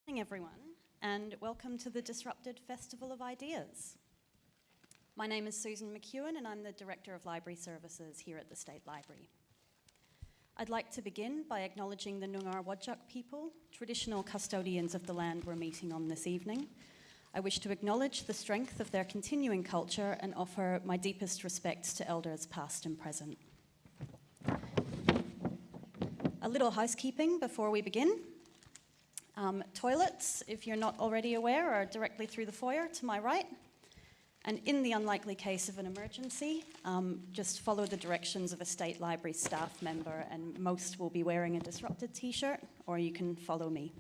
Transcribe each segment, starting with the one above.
Good morning, everyone, and welcome to the Disrupted Festival of Ideas. My name is Susan McEwen, and I'm the Director of Library Services here at the State Library. I'd like to begin by acknowledging the Noongar Whadjuk people, traditional custodians of the land we're meeting on this evening. I wish to acknowledge the strength of their continuing culture and offer my deepest respects to elders past and present. A little housekeeping before we begin. Toilets, if you're not already aware, are directly through the foyer to my right. And in the unlikely case of an emergency, just follow the directions of a State Library staff member, and most will be wearing a Disrupted t-shirt, or you can follow me.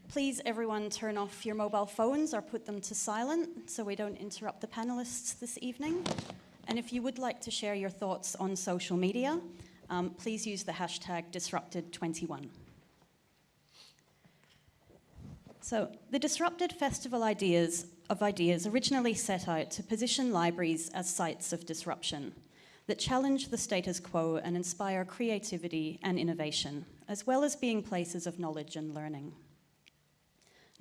Please, everyone, turn off your mobile phones or put them to silent so we don't interrupt the panelists this evening. And if you would like to share your thoughts on social media, please use the hashtag Disrupted21. So, the Disrupted Festival of Ideas originally set out to position libraries as sites of disruption that challenge the status quo and inspire creativity and innovation, as well as being places of knowledge and learning.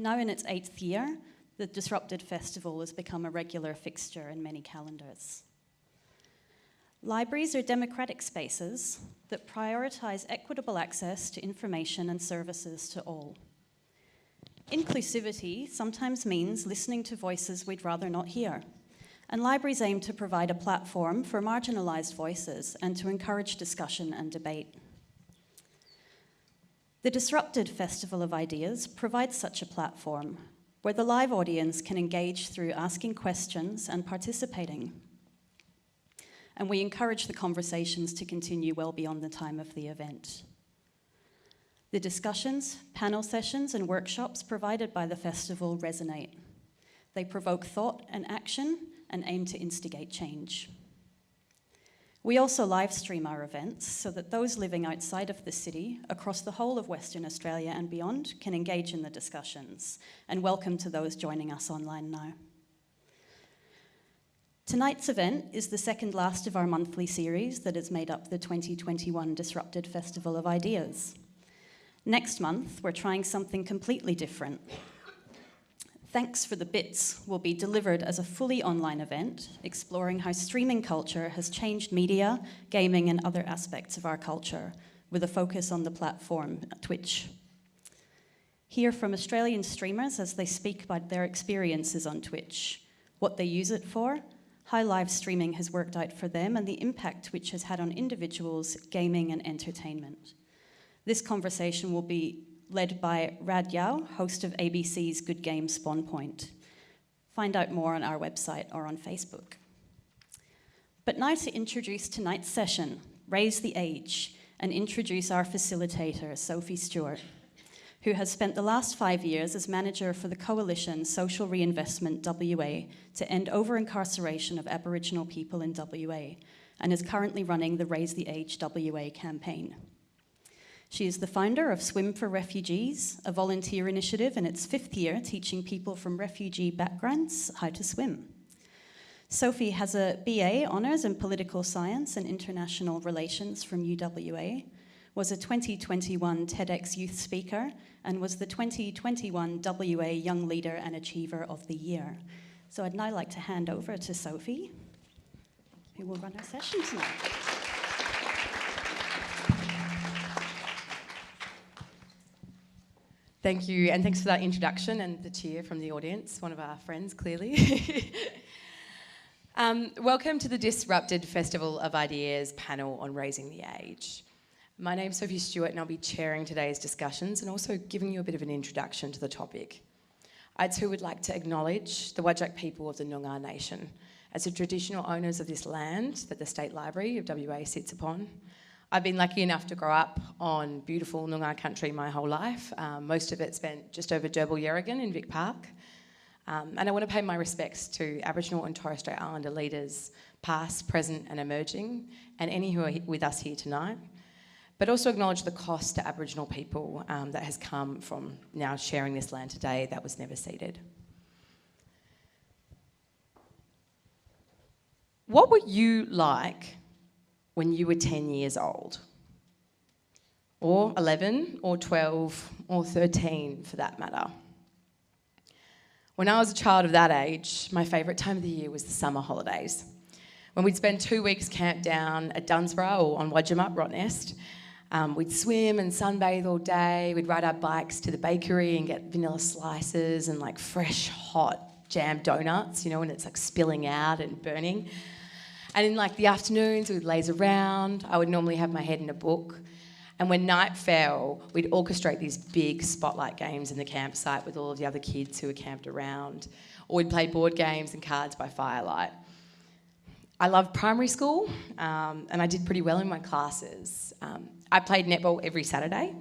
Now in its 8th year, the Disrupted Festival has become a regular fixture in many calendars. Libraries are democratic spaces that prioritise equitable access to information and services to all. Inclusivity sometimes means listening to voices we'd rather not hear, and libraries aim to provide a platform for marginalised voices and to encourage discussion and debate. The Disrupted Festival of Ideas provides such a platform where the live audience can engage through asking questions and participating. And we encourage the conversations to continue well beyond the time of the event. The discussions, panel sessions, and workshops provided by the festival resonate. They provoke thought and action and aim to instigate change. We also live stream our events so that those living outside of the city, across the whole of Western Australia and beyond, can engage in the discussions. And welcome to those joining us online now. Tonight's event is the second last of our monthly series that has made up the 2021 Disrupted Festival of Ideas. Next month, we're trying something completely different. Thanks for the Bits will be delivered as a fully online event, exploring how streaming culture has changed media, gaming, and other aspects of our culture, with a focus on the platform Twitch. Hear from Australian streamers as they speak about their experiences on Twitch, what they use it for, how live streaming has worked out for them, and the impact which has had on individuals, gaming, and entertainment. This conversation will be led by Rad Yao, host of ABC's Good Game Spawn Point. Find out more on our website or on Facebook. But now to introduce tonight's session, Raise the Age, and introduce our facilitator, Sophie Stewart, who has spent the last 5 years as manager for the coalition Social Reinvestment WA to end over-incarceration of Aboriginal people in WA, and is currently running the Raise the Age WA campaign. She is the founder of Swim for Refugees, a volunteer initiative in its 5th year teaching people from refugee backgrounds how to swim. Sophie has a BA Honours in Political Science and International Relations from UWA, was a 2021 TEDx Youth Speaker, and was the 2021 WA Young Leader and Achiever of the Year. So I'd now like to hand over to Sophie, who will run our session tonight. Thank you, and thanks for that introduction and the cheer from the audience, one of our friends, clearly. Welcome to the Disrupted Festival of Ideas panel on Raising the Age. My name's Sophie Stewart, and I'll be chairing today's discussions and also giving you a bit of an introduction to the topic. I too would like to acknowledge the Whadjuk people of the Noongar Nation as the traditional owners of this land that the State Library of WA sits upon. I've been lucky enough to grow up on beautiful Noongar country my whole life, most of it spent just over Derbyl Yerrigan in Vic Park. And I want to pay my respects to Aboriginal and Torres Strait Islander leaders, past, present and emerging, and any who are with us here tonight. But also acknowledge the cost to Aboriginal people that has come from now sharing this land today that was never ceded. What were you like when you were 10 years old? or 11, or 12, or 13 for that matter. When I was a child of that age, my favourite time of the year was the summer holidays, when we'd spend 2 weeks camped down at Dunsborough or on Wadjumut, Rottnest. We'd swim and sunbathe all day. We'd ride our bikes to the bakery and get vanilla slices and like fresh, hot jam donuts, you know, when it's like spilling out and burning. And in like the afternoons, we'd laze around. I would normally have my head in a book. And when night fell, we'd orchestrate these big spotlight games in the campsite with all of the other kids who were camped around. Or we'd play board games and cards by firelight. I loved primary school, and I did pretty well in my classes. I played netball every Saturday,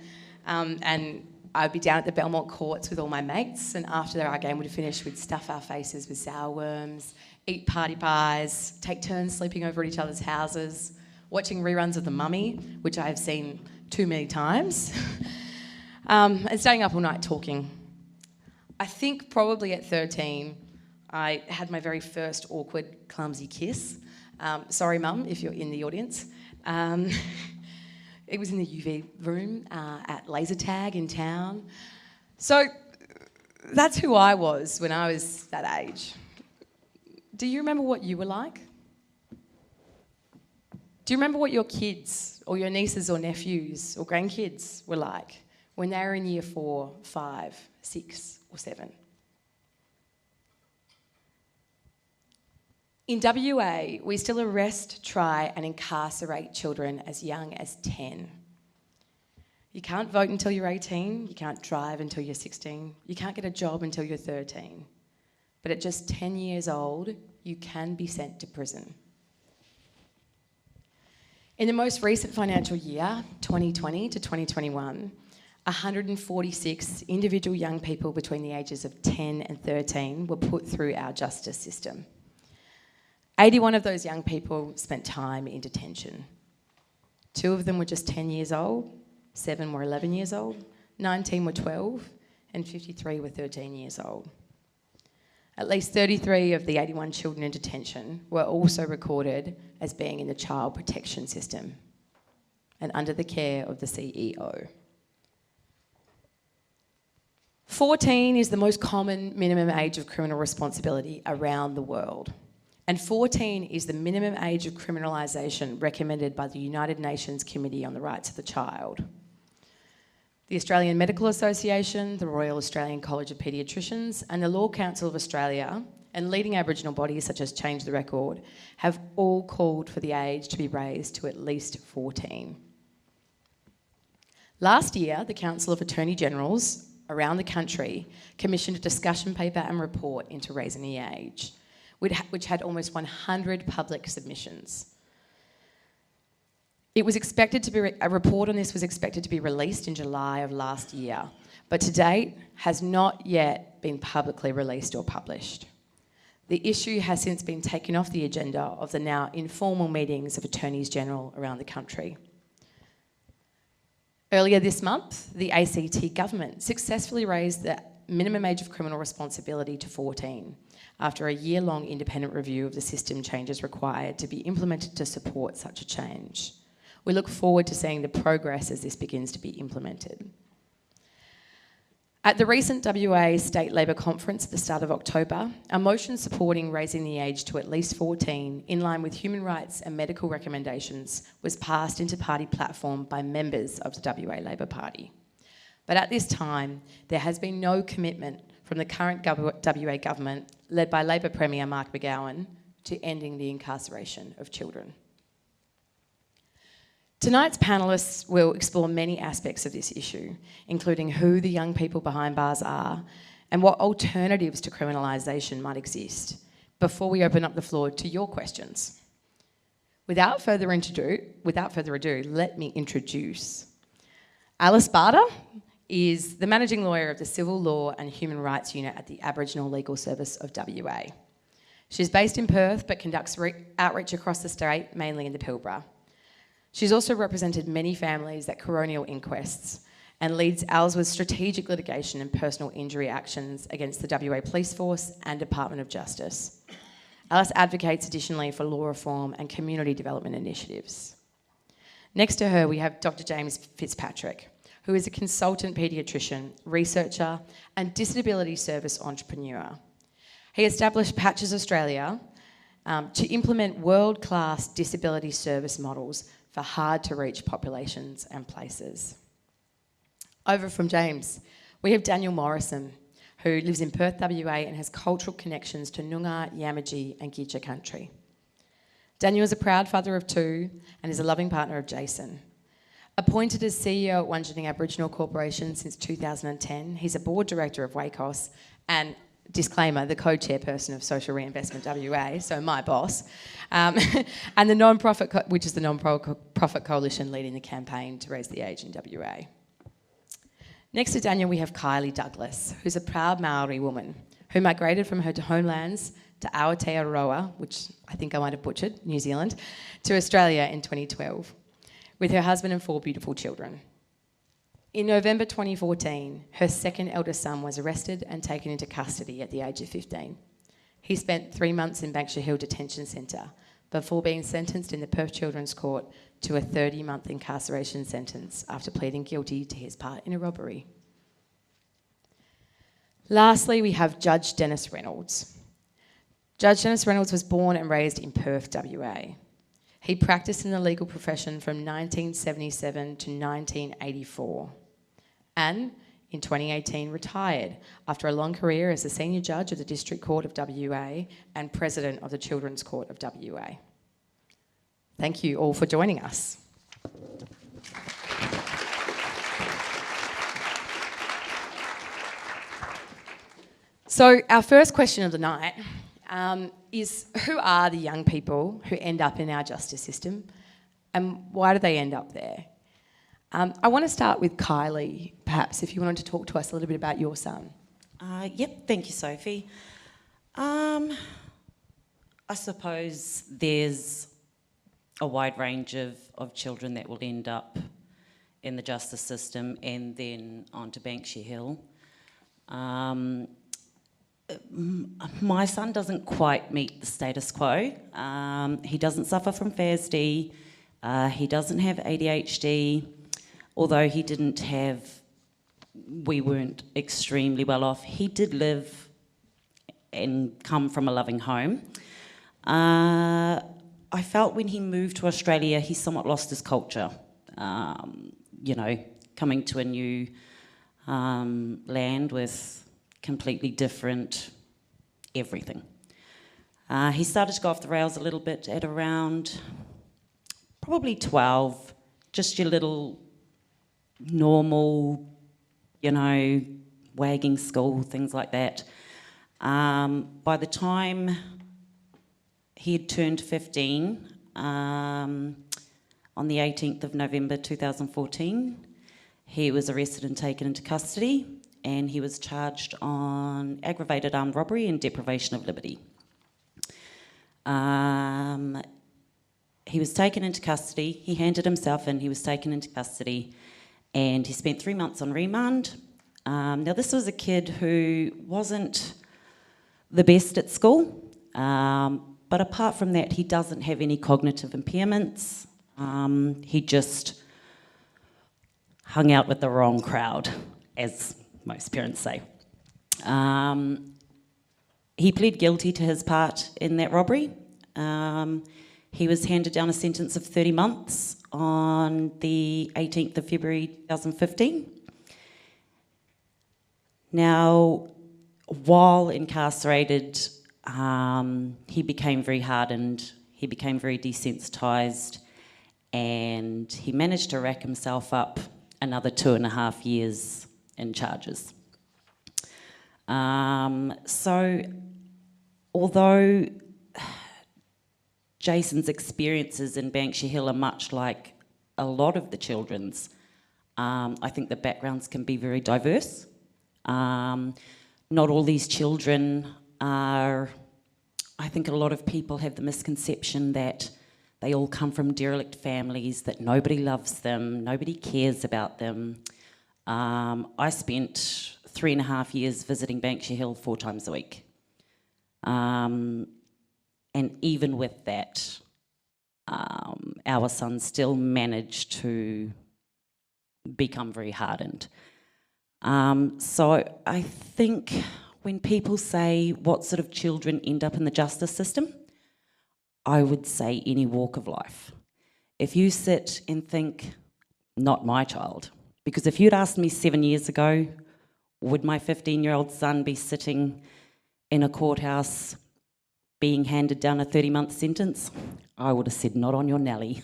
and I'd be down at the Belmont courts with all my mates, and after our game would finish, we'd stuff our faces with sour worms, eat party pies, take turns sleeping over at each other's houses, watching reruns of The Mummy, which I have seen too many times, and staying up all night talking. I think probably at 13, I had my very first awkward, clumsy kiss. Sorry, Mum, if you're in the audience. It was in the UV room at laser tag in town. So that's who I was when I was that age. Do you remember what you were like? Do you remember what your kids or your nieces or nephews or grandkids were like when they were in year 4, 5, 6 or 7? In WA, we still arrest, try and incarcerate children as young as 10. You can't vote until you're 18, you can't drive until you're 16, you can't get a job until you're 13. But at just 10 years old, you can be sent to prison. In the most recent financial year, 2020 to 2021, 146 individual young people between the ages of 10 and 13 were put through our justice system. 81 of those young people spent time in detention. 2 of them were just 10 years old, 7 were 11 years old, 19 were 12, and 53 were 13 years old. At least 33 of the 81 children in detention were also recorded as being in the child protection system and under the care of the CEO. 14 is the most common minimum age of criminal responsibility around the world. And 14 is the minimum age of criminalisation recommended by the United Nations Committee on the Rights of the Child. The Australian Medical Association, the Royal Australian College of Paediatricians, and the Law Council of Australia, and leading Aboriginal bodies such as Change the Record, have all called for the age to be raised to at least 14. Last year, the Council of Attorney Generals around the country commissioned a discussion paper and report into raising the age, which had almost 100 public submissions. It was expected to be, a report on this was expected to be released in July of last year, but to date has not yet been publicly released or published. The issue has since been taken off the agenda of the now informal meetings of Attorneys General around the country. Earlier this month, the ACT government successfully raised the minimum age of criminal responsibility to 14 after a year-long independent review of the system changes required to be implemented to support such a change. We look forward to seeing the progress as this begins to be implemented. At the recent WA State Labor Conference at the start of October, a motion supporting raising the age to at least 14, in line with human rights and medical recommendations, was passed into party platform by members of the WA Labor Party. But at this time, there has been no commitment from the current WA government, led by Labor Premier Mark McGowan, to ending the incarceration of children. Tonight's panellists will explore many aspects of this issue, including who the young people behind bars are and what alternatives to criminalisation might exist, before we open up the floor to your questions. Without further ado, let me introduce Alice Barter is the Managing Lawyer of the Civil Law and Human Rights Unit at the Aboriginal Legal Service of WA. She's based in Perth but conducts outreach across the state, mainly in the Pilbara. She's also represented many families at coronial inquests and leads ALSWA's strategic litigation and personal injury actions against the WA Police Force and Department of Justice. Alice advocates additionally for law reform and community development initiatives. Next to her, we have Dr. James Fitzpatrick, who is a consultant paediatrician, researcher, and disability service entrepreneur. He established Patches Australia to implement world-class disability service models for hard-to-reach populations and places. Over from James, we have Daniel Morrison, who lives in Perth, WA, and has cultural connections to Noongar, Yamaji and Gidja country. Daniel is a proud father of two and is a loving partner of Jason. Appointed as CEO at Wunjinning Aboriginal Corporation since 2010, he's a board director of WACOS and, disclaimer, the co-chairperson of Social Reinvestment WA, so my boss, and the non-profit, which is the non-profit coalition leading the campaign to raise the age in WA. Next to Daniel, we have Kylie Douglas, who's a proud Maori woman who migrated from her homelands to Aotearoa, which I think I might have butchered, New Zealand, to Australia in 2012, with her husband and 4 beautiful children. In November 2014, her second eldest son was arrested and taken into custody at the age of 15. He spent 3 months in Banksia Hill Detention Centre before being sentenced in the Perth Children's Court to a 30-month incarceration sentence after pleading guilty to his part in a robbery. Lastly, we have Judge Dennis Reynolds. Judge Dennis Reynolds was born and raised in Perth, WA. He practiced in the legal profession from 1977 to 1984 and in 2018 retired after a long career as the Senior Judge of the District Court of WA and President of the Children's Court of WA. Thank you all for joining us. So our first question of the night is, who are the young people who end up in our justice system and why do they end up there? I want to start with Kylie, perhaps, if you wanted to talk to us a little bit about your son. Yep, thank you, Sophie. I suppose there's a wide range of children that will end up in the justice system and then onto Banksia Hill. My son doesn't quite meet the status quo. He doesn't suffer from fasd. He doesn't have ADHD, although he didn't have, we weren't extremely well off. He did live and come from a loving home. I felt when he moved to Australia, he somewhat lost his culture. You know, coming to a new land with completely different everything. He started to go off the rails a little bit at around probably 12, just your little normal, you know, wagging school, things like that. By the time he had turned 15, on the 18th of November 2014, he was arrested and taken into custody, and he was charged on aggravated armed robbery and deprivation of liberty. He was taken into custody, he handed himself in, he was taken into custody, and he spent 3 months on remand. Now this was a kid who wasn't the best at school, but apart from that, he doesn't have any cognitive impairments. He just hung out with the wrong crowd, as most parents say. He pled guilty to his part in that robbery. He was handed down a sentence of 30 months on the 18th of February 2015. Now, while incarcerated, he became very hardened, he became very desensitised, and he managed to rack himself up another 2.5 years in charges. So, although Jason's experiences in Banksia Hill are much like a lot of the children's, I think the backgrounds can be very diverse. Not all these children are, I think a lot of people have the misconception that they all come from derelict families, that nobody loves them, nobody cares about them. I spent 3.5 years visiting Banksia Hill 4 times a week. And even with that, our son still managed to become very hardened. So I think when people say what sort of children end up in the justice system, I would say any walk of life. If you sit and think, not my child, because if you'd asked me 7 years ago, would my 15-year-old son be sitting in a courthouse being handed down a 30-month sentence, I would have said, not on your Nelly.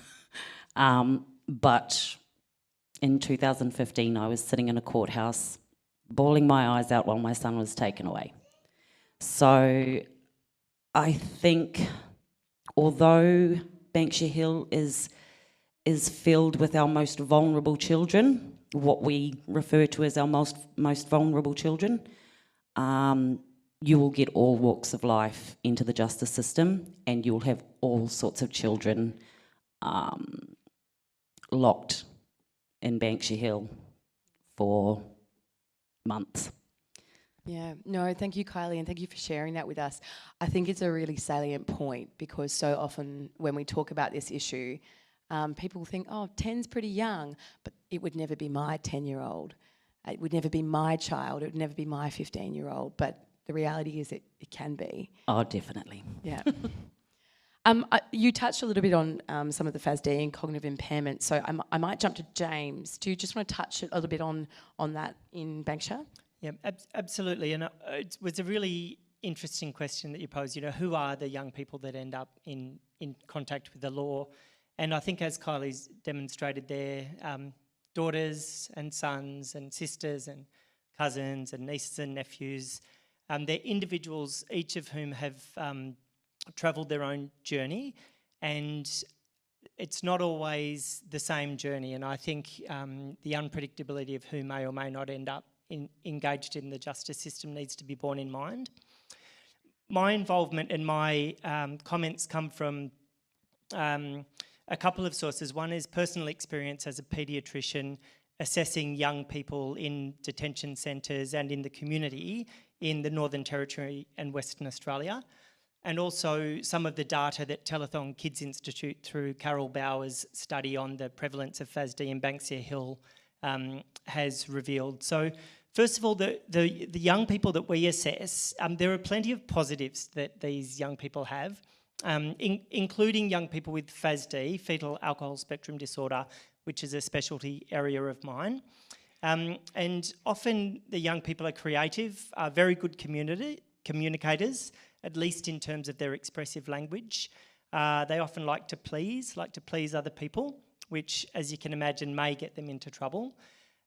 But in 2015, I was sitting in a courthouse, bawling my eyes out while my son was taken away. So I think, although Banksia Hill is filled with our most vulnerable children, what we refer to as our most vulnerable children, you will get all walks of life into the justice system, and you'll have all sorts of children locked in Banksia Hill for months. Yeah, no, thank you, Kylie, and thank you for sharing that with us. I think it's a really salient point, because so often when we talk about this issue, people think, oh, 10's pretty young, but it would never be my 10-year-old. It would never be my child. It would never be my 15-year-old. But the reality is it can be. Oh, definitely. Yeah. You touched a little bit on some of the FASD and cognitive impairment, so I might jump to James. Do you just want to touch a little bit on that in Banksia? Yeah, absolutely. And it was a really interesting question that you posed. You know, who are the young people that end up in contact with the law? And I think, as Kylie's demonstrated there, daughters and sons and sisters and cousins and nieces and nephews, they're individuals, each of whom have travelled their own journey, and it's not always the same journey. And I think the unpredictability of who may or may not end up engaged in the justice system needs to be borne in mind. My involvement and my comments come from a couple of sources. One is personal experience as a paediatrician assessing young people in detention centres and in the community in the Northern Territory and Western Australia, and also some of the data that Telethon Kids Institute, through Carol Bauer's study on the prevalence of FASD in Banksia Hill, has revealed. So first of all, the young people that we assess, there are plenty of positives that these young people have, including young people with FASD, fetal alcohol spectrum disorder, which is a specialty area of mine. And often the young people are creative, are very good communicators, at least in terms of their expressive language. They often like to please other people, which, as you can imagine, may get them into trouble.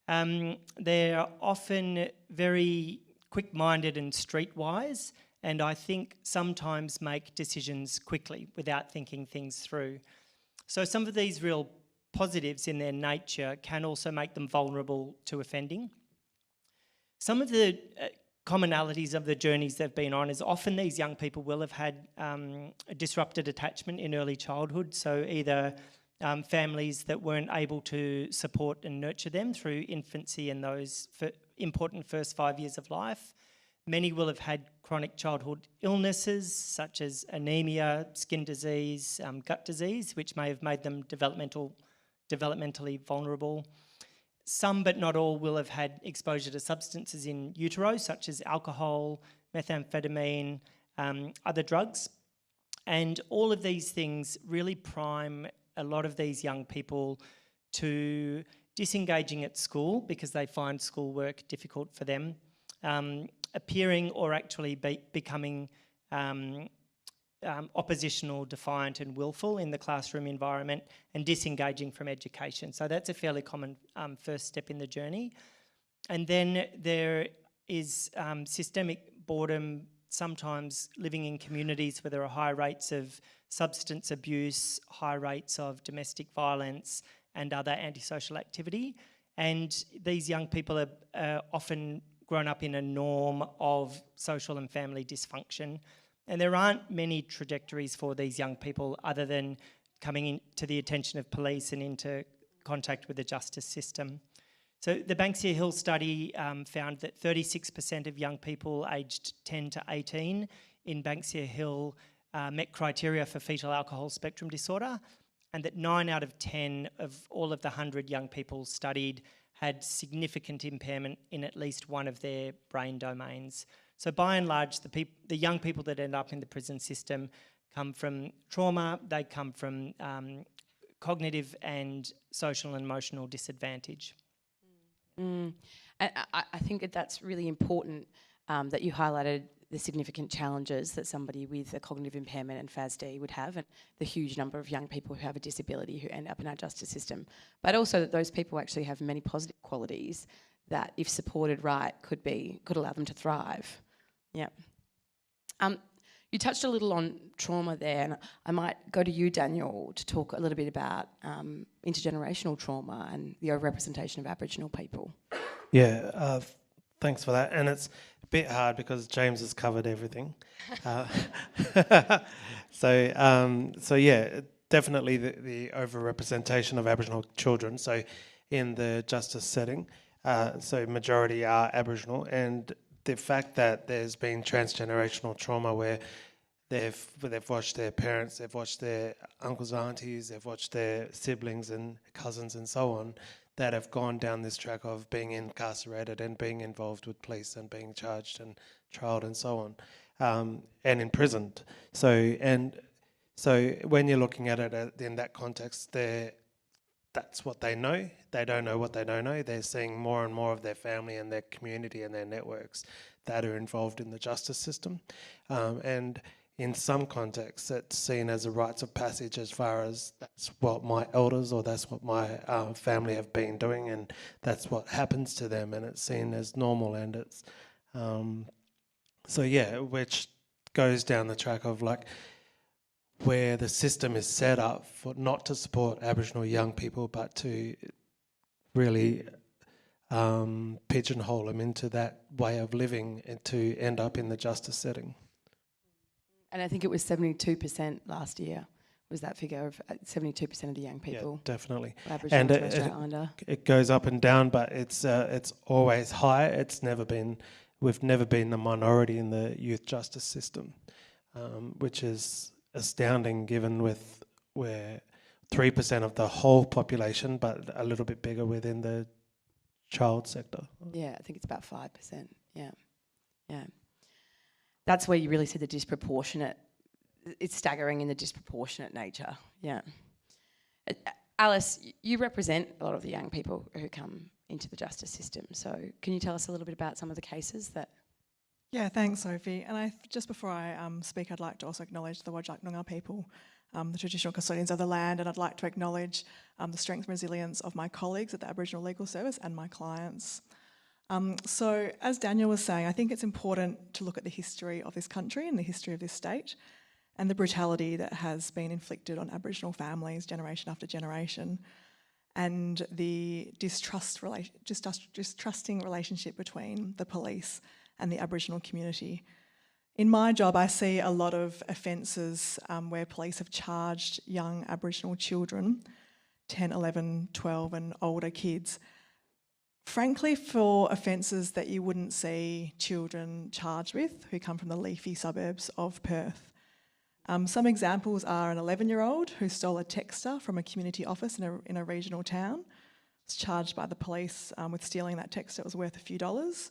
They're often very quick-minded and streetwise, and I think sometimes make decisions quickly without thinking things through. So some of these real positives in their nature can also make them vulnerable to offending. Some of the commonalities of the journeys they've been on is often these young people will have had a disrupted attachment in early childhood, so either families that weren't able to support and nurture them through infancy and those important first 5 years of life. Many will have had chronic childhood illnesses such as anemia, skin disease, gut disease, which may have made them developmentally vulnerable. Some, but not all, will have had exposure to substances in utero, such as alcohol, methamphetamine, other drugs. And all of these things really prime a lot of these young people to disengaging at school because they find schoolwork difficult for them, appearing or actually becoming oppositional, defiant and willful in the classroom environment, and disengaging from education. So that's a fairly common first step in the journey. And then there is systemic boredom, sometimes living in communities where there are high rates of substance abuse, high rates of domestic violence and other antisocial activity. And these young people are often grown up in a norm of social and family dysfunction. And there aren't many trajectories for these young people other than coming into the attention of police and into contact with the justice system. So the Banksia Hill study found that 36% of young people aged 10 to 18 in Banksia Hill met criteria for fetal alcohol spectrum disorder, and that 9 out of 10 of all of the 100 young people studied had significant impairment in at least one of their brain domains. So by and large, the young people that end up in the prison system come from trauma, they come from cognitive and social and emotional disadvantage. And I think that's really important that you highlighted the significant challenges that somebody with a cognitive impairment and FASD would have, and the huge number of young people who have a disability who end up in our justice system. But also that those people actually have many positive qualities that, if supported right, could allow them to thrive. Yeah. You touched a little on trauma there, and I might go to you, Daniel, to talk a little bit about intergenerational trauma and the overrepresentation of Aboriginal people. Yeah, thanks for that. And it's a bit hard because James has covered everything. So yeah, definitely the overrepresentation of Aboriginal children. So in the justice setting, so majority are Aboriginal, and the fact that there's been transgenerational trauma where they've watched their parents, they've watched their uncles, aunties, they've watched their siblings and cousins and so on, that have gone down this track of being incarcerated and being involved with police and being charged and trialled and so on, and imprisoned. So when you're looking at it in that context, that's what they know. They don't know what they don't know. They're seeing more and more of their family and their community and their networks that are involved in the justice system. And in some contexts, it's seen as a rites of passage, as far as that's what my elders or that's what my family have been doing, and that's what happens to them, and it's seen as normal. And it's so yeah, which goes down the track of like where the system is set up for not to support Aboriginal young people, but to really pigeonhole them into that way of living and to end up in the justice setting. And I think it was 72% last year, was that figure of 72% of the young people. Yeah, definitely. Aboriginal And and Torres Strait Islander. it goes up and down, but it's always high. We've never been the minority in the youth justice system, which is astounding given we're 3% of the whole population, but a little bit bigger within the child sector. Yeah, I think it's about 5%. Yeah. That's where you really see the disproportionate. It's staggering in the disproportionate nature. Yeah. Alice, you represent a lot of the young people who come into the justice system. So can you tell us a little bit about some of the cases that... Yeah, thanks, Sophie. And just before I speak, I'd like to also acknowledge the Whadjuk Noongar people, the traditional custodians of the land, and I'd like to acknowledge the strength and resilience of my colleagues at the Aboriginal Legal Service and my clients. So, as Daniel was saying, I think it's important to look at the history of this country and the history of this state and the brutality that has been inflicted on Aboriginal families generation after generation, and the distrusting relationship between the police and the Aboriginal community. In my job, I see a lot of offences where police have charged young Aboriginal children, 10, 11, 12 and older kids, frankly for offences that you wouldn't see children charged with who come from the leafy suburbs of Perth. Some examples are an 11-year-old who stole a texter from a community office in a regional town, was charged by the police with stealing that texter. It was worth a few dollars.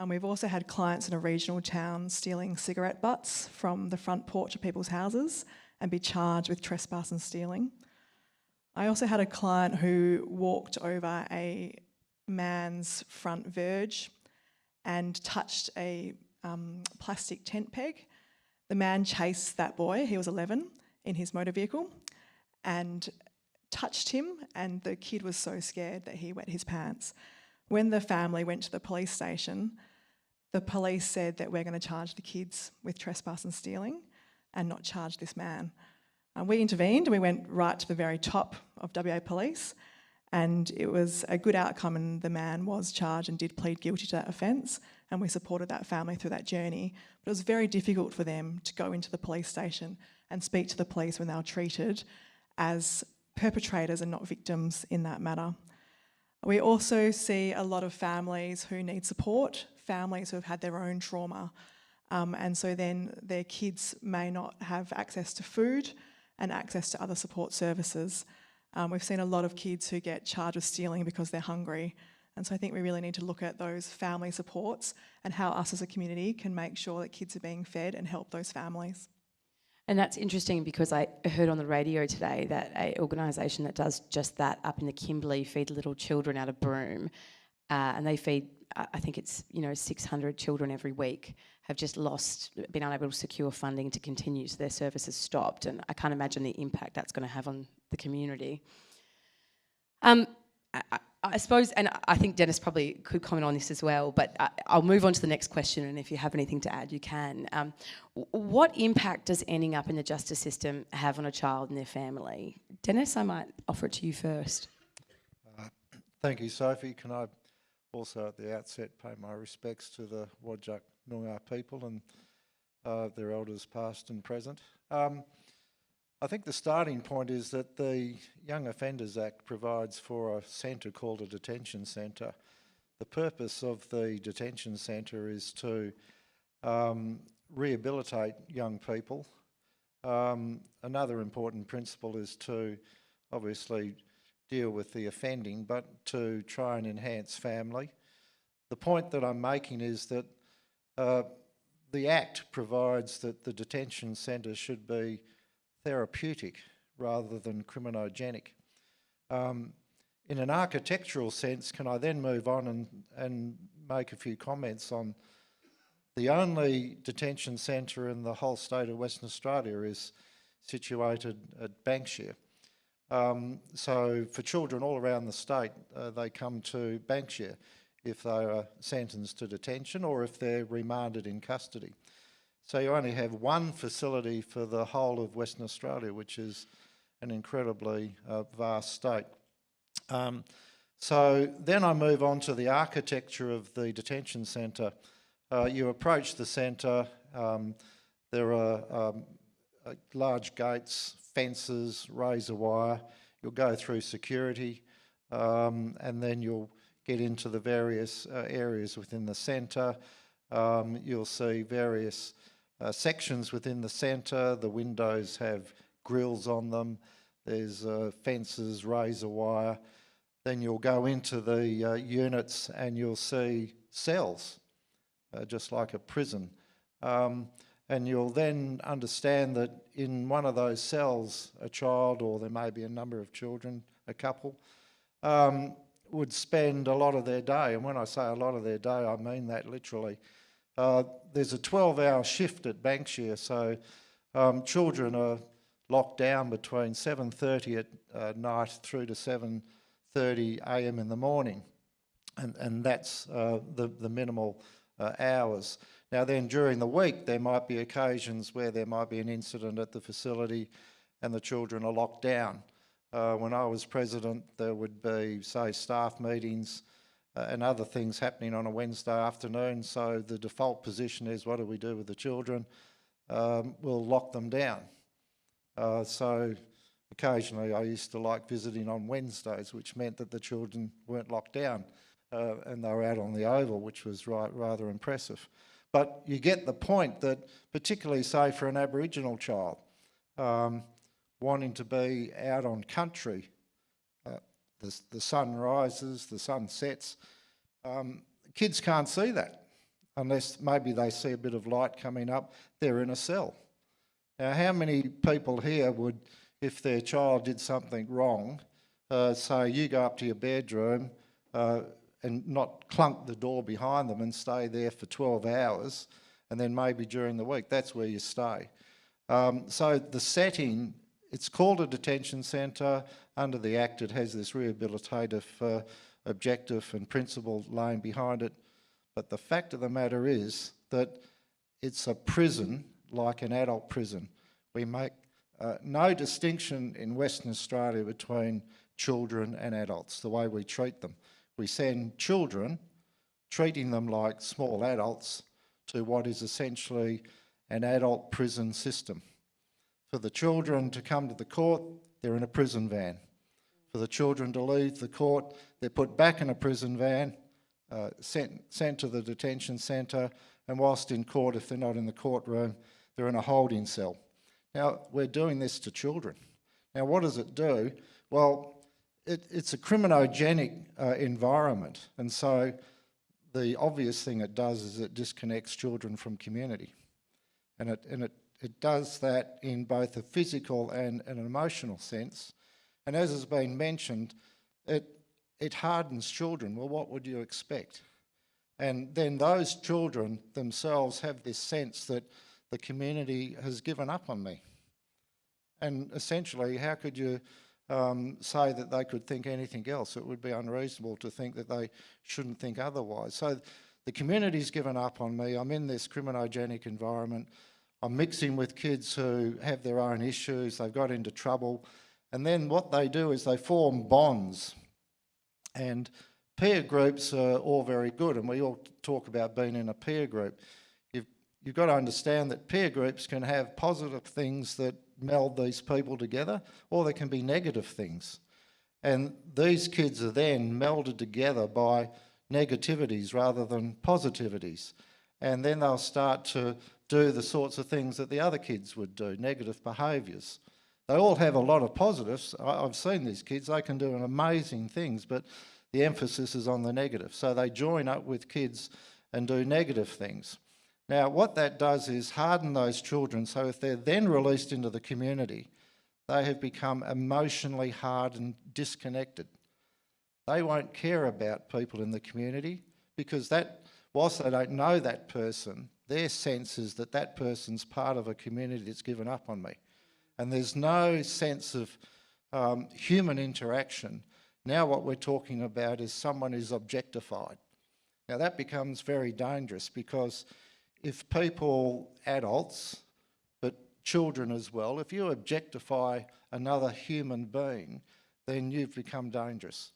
We've also had clients in a regional town stealing cigarette butts from the front porch of people's houses and be charged with trespass and stealing. I also had a client who walked over a man's front verge and touched a plastic tent peg. The man chased that boy, he was 11, in his motor vehicle and touched him, and the kid was so scared that he wet his pants. When the family went to the police station, the police said that we're going to charge the kids with trespass and stealing and not charge this man. We intervened and we went right to the very top of WA Police, and it was a good outcome, and the man was charged and did plead guilty to that offence, and we supported that family through that journey. But it was very difficult for them to go into the police station and speak to the police when they were treated as perpetrators and not victims in that matter. We also see a lot of families who need support, families who have had their own trauma, and so then their kids may not have access to food, and access to other support services. We've seen a lot of kids who get charged with stealing because they're hungry. And so I think we really need to look at those family supports and how us as a community can make sure that kids are being fed and help those families. And that's interesting because I heard on the radio today that an organisation that does just that up in the Kimberley feed little children out of Broome, and they feed, I think it's 600 children every week, have just been unable to secure funding to continue, so their service has stopped, and I can't imagine the impact that's going to have on the community. I suppose, and I think Dennis probably could comment on this as well, but I'll move on to the next question, and if you have anything to add, you can. What impact does ending up in the justice system have on a child and their family? Dennis, I might offer it to you first. Thank you, Sophie. Can I also at the outset pay my respects to the Whadjuk Noongar people and their elders past and present. I think the starting point is that the Young Offenders Act provides for a centre called a detention centre. The purpose of the detention centre is to rehabilitate young people. Another important principle is to obviously deal with the offending, but to try and enhance family. The point that I'm making is that the Act provides that the detention centre should be therapeutic rather than criminogenic. In an architectural sense, can I then move on and make a few comments on the only detention centre in the whole state of Western Australia is situated at Banksia. So for children all around the state, they come to Banksia if they are sentenced to detention or if they're remanded in custody. So you only have one facility for the whole of Western Australia, which is an incredibly vast state. So then I move on to the architecture of the detention centre. You approach the centre, there are large gates, fences, razor wire. You'll go through security and then you'll get into the various areas within the centre. You'll see various sections within the centre. The windows have grills on them. There's fences, razor wire. Then you'll go into the units and you'll see cells, just like a prison. And you'll then understand that in one of those cells, a child, or there may be a number of children, a couple, would spend a lot of their day. And when I say a lot of their day, I mean that literally. There's a 12-hour shift at Banksia, so children are locked down between 7:30 at night through to 7:30 a.m. in the morning, and that's the minimal hours. Now then, during the week, there might be occasions where there might be an incident at the facility and the children are locked down. When I was president, there would be, say, staff meetings and other things happening on a Wednesday afternoon, so the default position is, what do we do with the children? We'll lock them down. So occasionally I used to like visiting on Wednesdays, which meant that the children weren't locked down and they were out on the oval, which was rather impressive. But you get the point that, particularly say for an Aboriginal child, wanting to be out on country, the sun rises, the sun sets, kids can't see that unless maybe they see a bit of light coming up, they're in a cell. Now, how many people here would, if their child did something wrong, say you go up to your bedroom and not clunk the door behind them and stay there for 12 hours, and then maybe during the week, that's where you stay. So the setting, it's called a detention centre. Under the Act, it has this rehabilitative objective and principle lying behind it. But the fact of the matter is that it's a prison like an adult prison. We make no distinction in Western Australia between children and adults, the way we treat them. We send children, treating them like small adults, to what is essentially an adult prison system. For the children to come to the court, they're in a prison van. For the children to leave the court, they're put back in a prison van, sent to the detention centre, and whilst in court, if they're not in the courtroom, they're in a holding cell. Now, we're doing this to children. Now, what does it do? Well, it's a criminogenic environment, and so the obvious thing it does is it disconnects children from community. And it does that in both a physical and an emotional sense. And as has been mentioned, it hardens children. Well, what would you expect? And then those children themselves have this sense that the community has given up on me. And essentially, how could you say that they could think anything else? It would be unreasonable to think that they shouldn't think otherwise. So the community's given up on me. I'm in this criminogenic environment. I'm mixing with kids who have their own issues. They've got into trouble. And then what they do is they form bonds. And peer groups are all very good, and we all talk about being in a peer group. You've got to understand that peer groups can have positive things that meld these people together, or they can be negative things. And these kids are then melded together by negativities rather than positivities. And then they'll start to do the sorts of things that the other kids would do, negative behaviours. They all have a lot of positives. I've seen these kids, they can do amazing things, but the emphasis is on the negative. So they join up with kids and do negative things. Now, what that does is harden those children, so if they're then released into the community, they have become emotionally hard and disconnected. They won't care about people in the community because whilst they don't know that person, their sense is that that person's part of a community that's given up on me. And there's no sense of human interaction. Now what we're talking about is someone who's objectified. Now that becomes very dangerous because if people, adults, but children as well, if you objectify another human being, then you've become dangerous.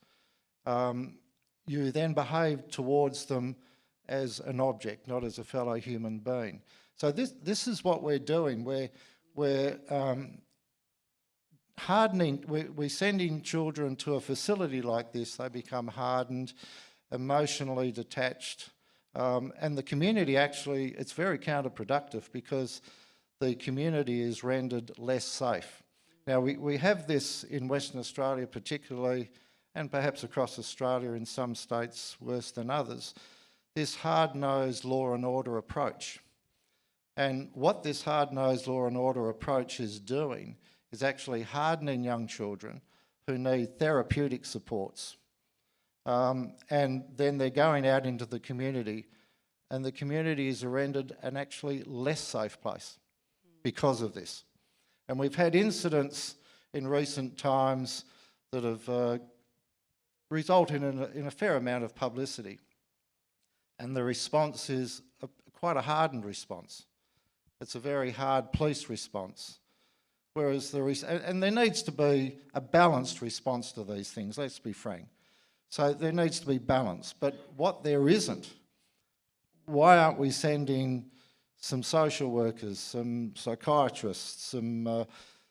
You then behave towards them as an object, not as a fellow human being. So this is what we're doing. We're hardening, we're sending children to a facility like this. They become hardened, emotionally detached, and the community actually, it's very counterproductive because the community is rendered less safe. Now we have this in Western Australia particularly, and perhaps across Australia in some states worse than others, this hard-nosed law and order approach. And what this hard-nosed law and order approach is doing is actually hardening young children who need therapeutic supports. And then they're going out into the community, and the community is rendered an actually less safe place because of this. And we've had incidents in recent times that have resulted in a fair amount of publicity. And the response is quite a hardened response. It's a very hard police response. Whereas and there needs to be a balanced response to these things, let's be frank. So there needs to be balance. But what there isn't, why aren't we sending some social workers, some psychiatrists,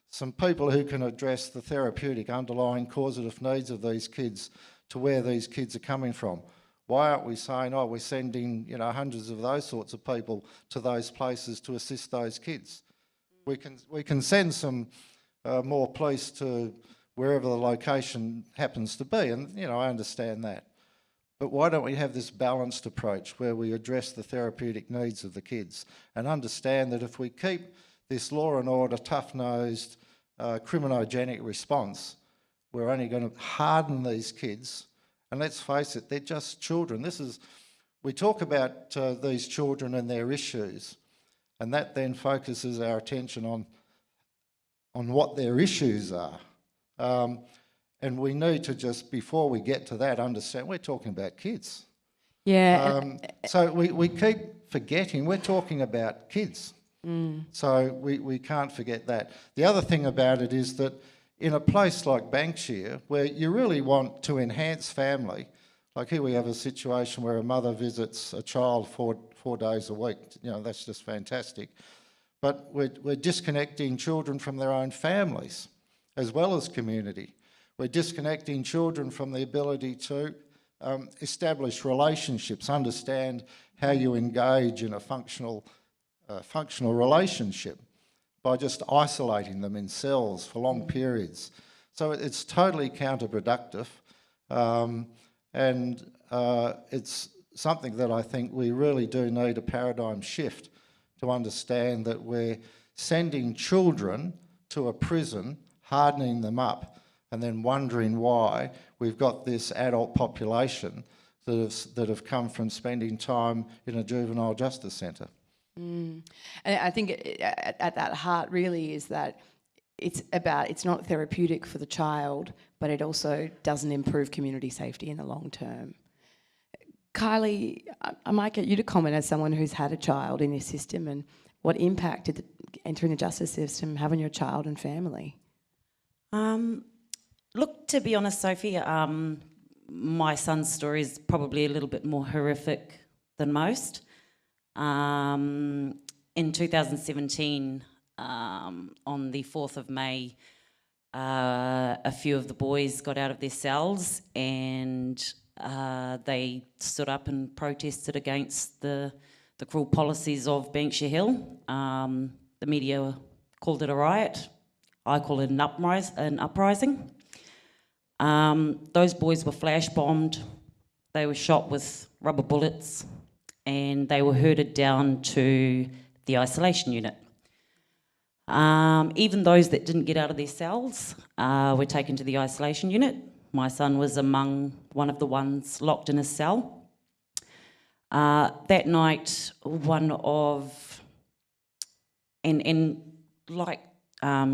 some people who can address the therapeutic underlying causative needs of these kids to where these kids are coming from? Why aren't we saying, oh, we're sending hundreds of those sorts of people to those places to assist those kids? We can send some more police to wherever the location happens to be, and I understand that. But why don't we have this balanced approach where we address the therapeutic needs of the kids and understand that if we keep this law and order, tough-nosed, criminogenic response, we're only going to harden these kids. And let's face it, they're just children. We talk about these children and their issues, and that then focuses our attention on what their issues are. And we need to just, before we get to that, understand we're talking about kids. Yeah. So we keep forgetting we're talking about kids. So we can't forget that. The other thing about it is that in a place like Banksia, where you really want to enhance family, like here we have a situation where a mother visits a child 4 days a week. That's just fantastic. But we're disconnecting children from their own families as well as community. We're disconnecting children from the ability to establish relationships, understand how you engage in a functional relationship. by just isolating them in cells for long periods. So it's totally counterproductive, and it's something that I think we really do need a paradigm shift to understand that we're sending children to a prison, hardening them up, and then wondering why we've got this adult population that have come from spending time in a juvenile justice centre. And I think at that heart really is that it's not therapeutic for the child, but it also doesn't improve community safety in the long term. Kylie, I might get you to comment as someone who's had a child in your system, and what impact did entering the justice system have on your child and family? Look, to be honest, Sophie, my son's story is probably a little bit more horrific than most. In 2017, on the 4th of May, a few of the boys got out of their cells and they stood up and protested against the cruel policies of Banksia Hill. The media called it a riot. I call it an uprising. Those boys were flash bombed, they were shot with rubber bullets, and they were herded down to the isolation unit. Even those that didn't get out of their cells were taken to the isolation unit. My son was among one of the ones locked in a cell. That night, like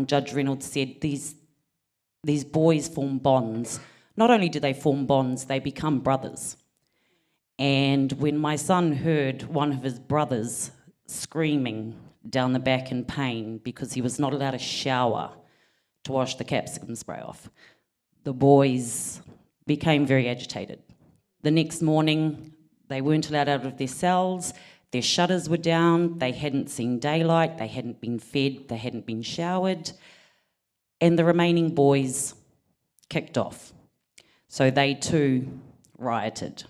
Judge Reynolds said, these boys form bonds. Not only do they form bonds, they become brothers. And when my son heard one of his brothers screaming down the back in pain because he was not allowed a shower to wash the capsicum spray off, the boys became very agitated. The next morning, they weren't allowed out of their cells, their shutters were down, they hadn't seen daylight, they hadn't been fed, they hadn't been showered, and the remaining boys kicked off. So they too rioted.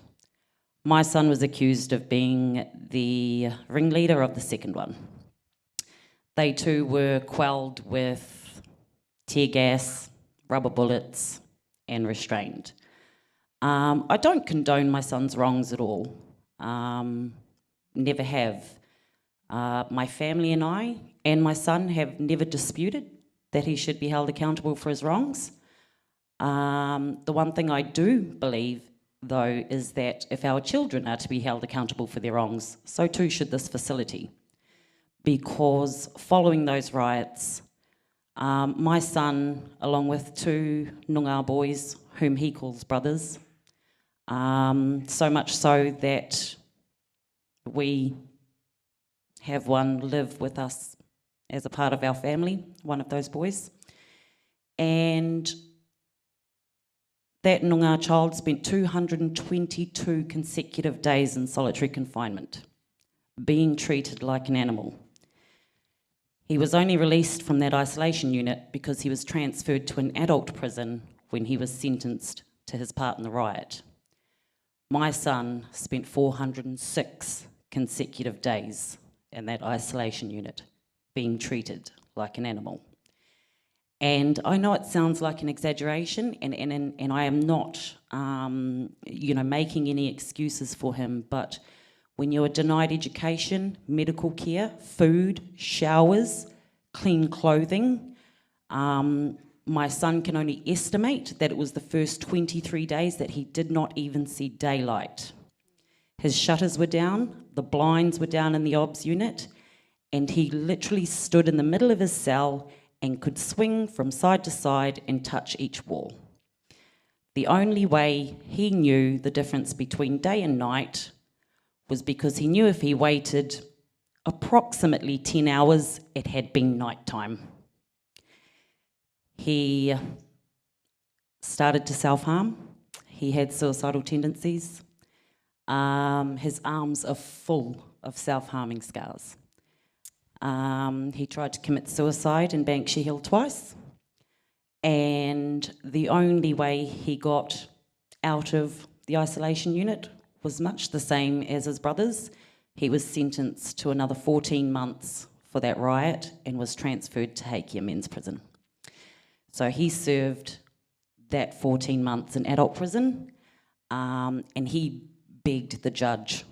My son was accused of being the ringleader of the second one. They too were quelled with tear gas, rubber bullets, and restrained. I don't condone my son's wrongs at all. Never have. My family and I and my son have never disputed that he should be held accountable for his wrongs. The one thing I do believe, though, is that if our children are to be held accountable for their wrongs, so too should this facility. Because following those riots, my son, along with two Noongar boys, whom he calls brothers, so much so that we have one live with us as a part of our family, one of those boys. And that Noongar child spent 222 consecutive days in solitary confinement, being treated like an animal. He was only released from that isolation unit because he was transferred to an adult prison when he was sentenced to his part in the riot. My son spent 406 consecutive days in that isolation unit, being treated like an animal. And I know it sounds like an exaggeration, and I am not, making any excuses for him, but when you are denied education, medical care, food, showers, clean clothing, my son can only estimate that it was the first 23 days that he did not even see daylight. His shutters were down, the blinds were down in the OBS unit, and he literally stood in the middle of his cell and could swing from side to side and touch each wall. The only way he knew the difference between day and night was because he knew if he waited approximately 10 hours, it had been nighttime. He started to self-harm. He had suicidal tendencies. His arms are full of self-harming scars. He tried to commit suicide in Banksia Hill twice, and the only way he got out of the isolation unit was much the same as his brothers. He was sentenced to another 14 months for that riot and was transferred to Hakea Men's Prison. So he served that 14 months in adult prison, and he begged the judge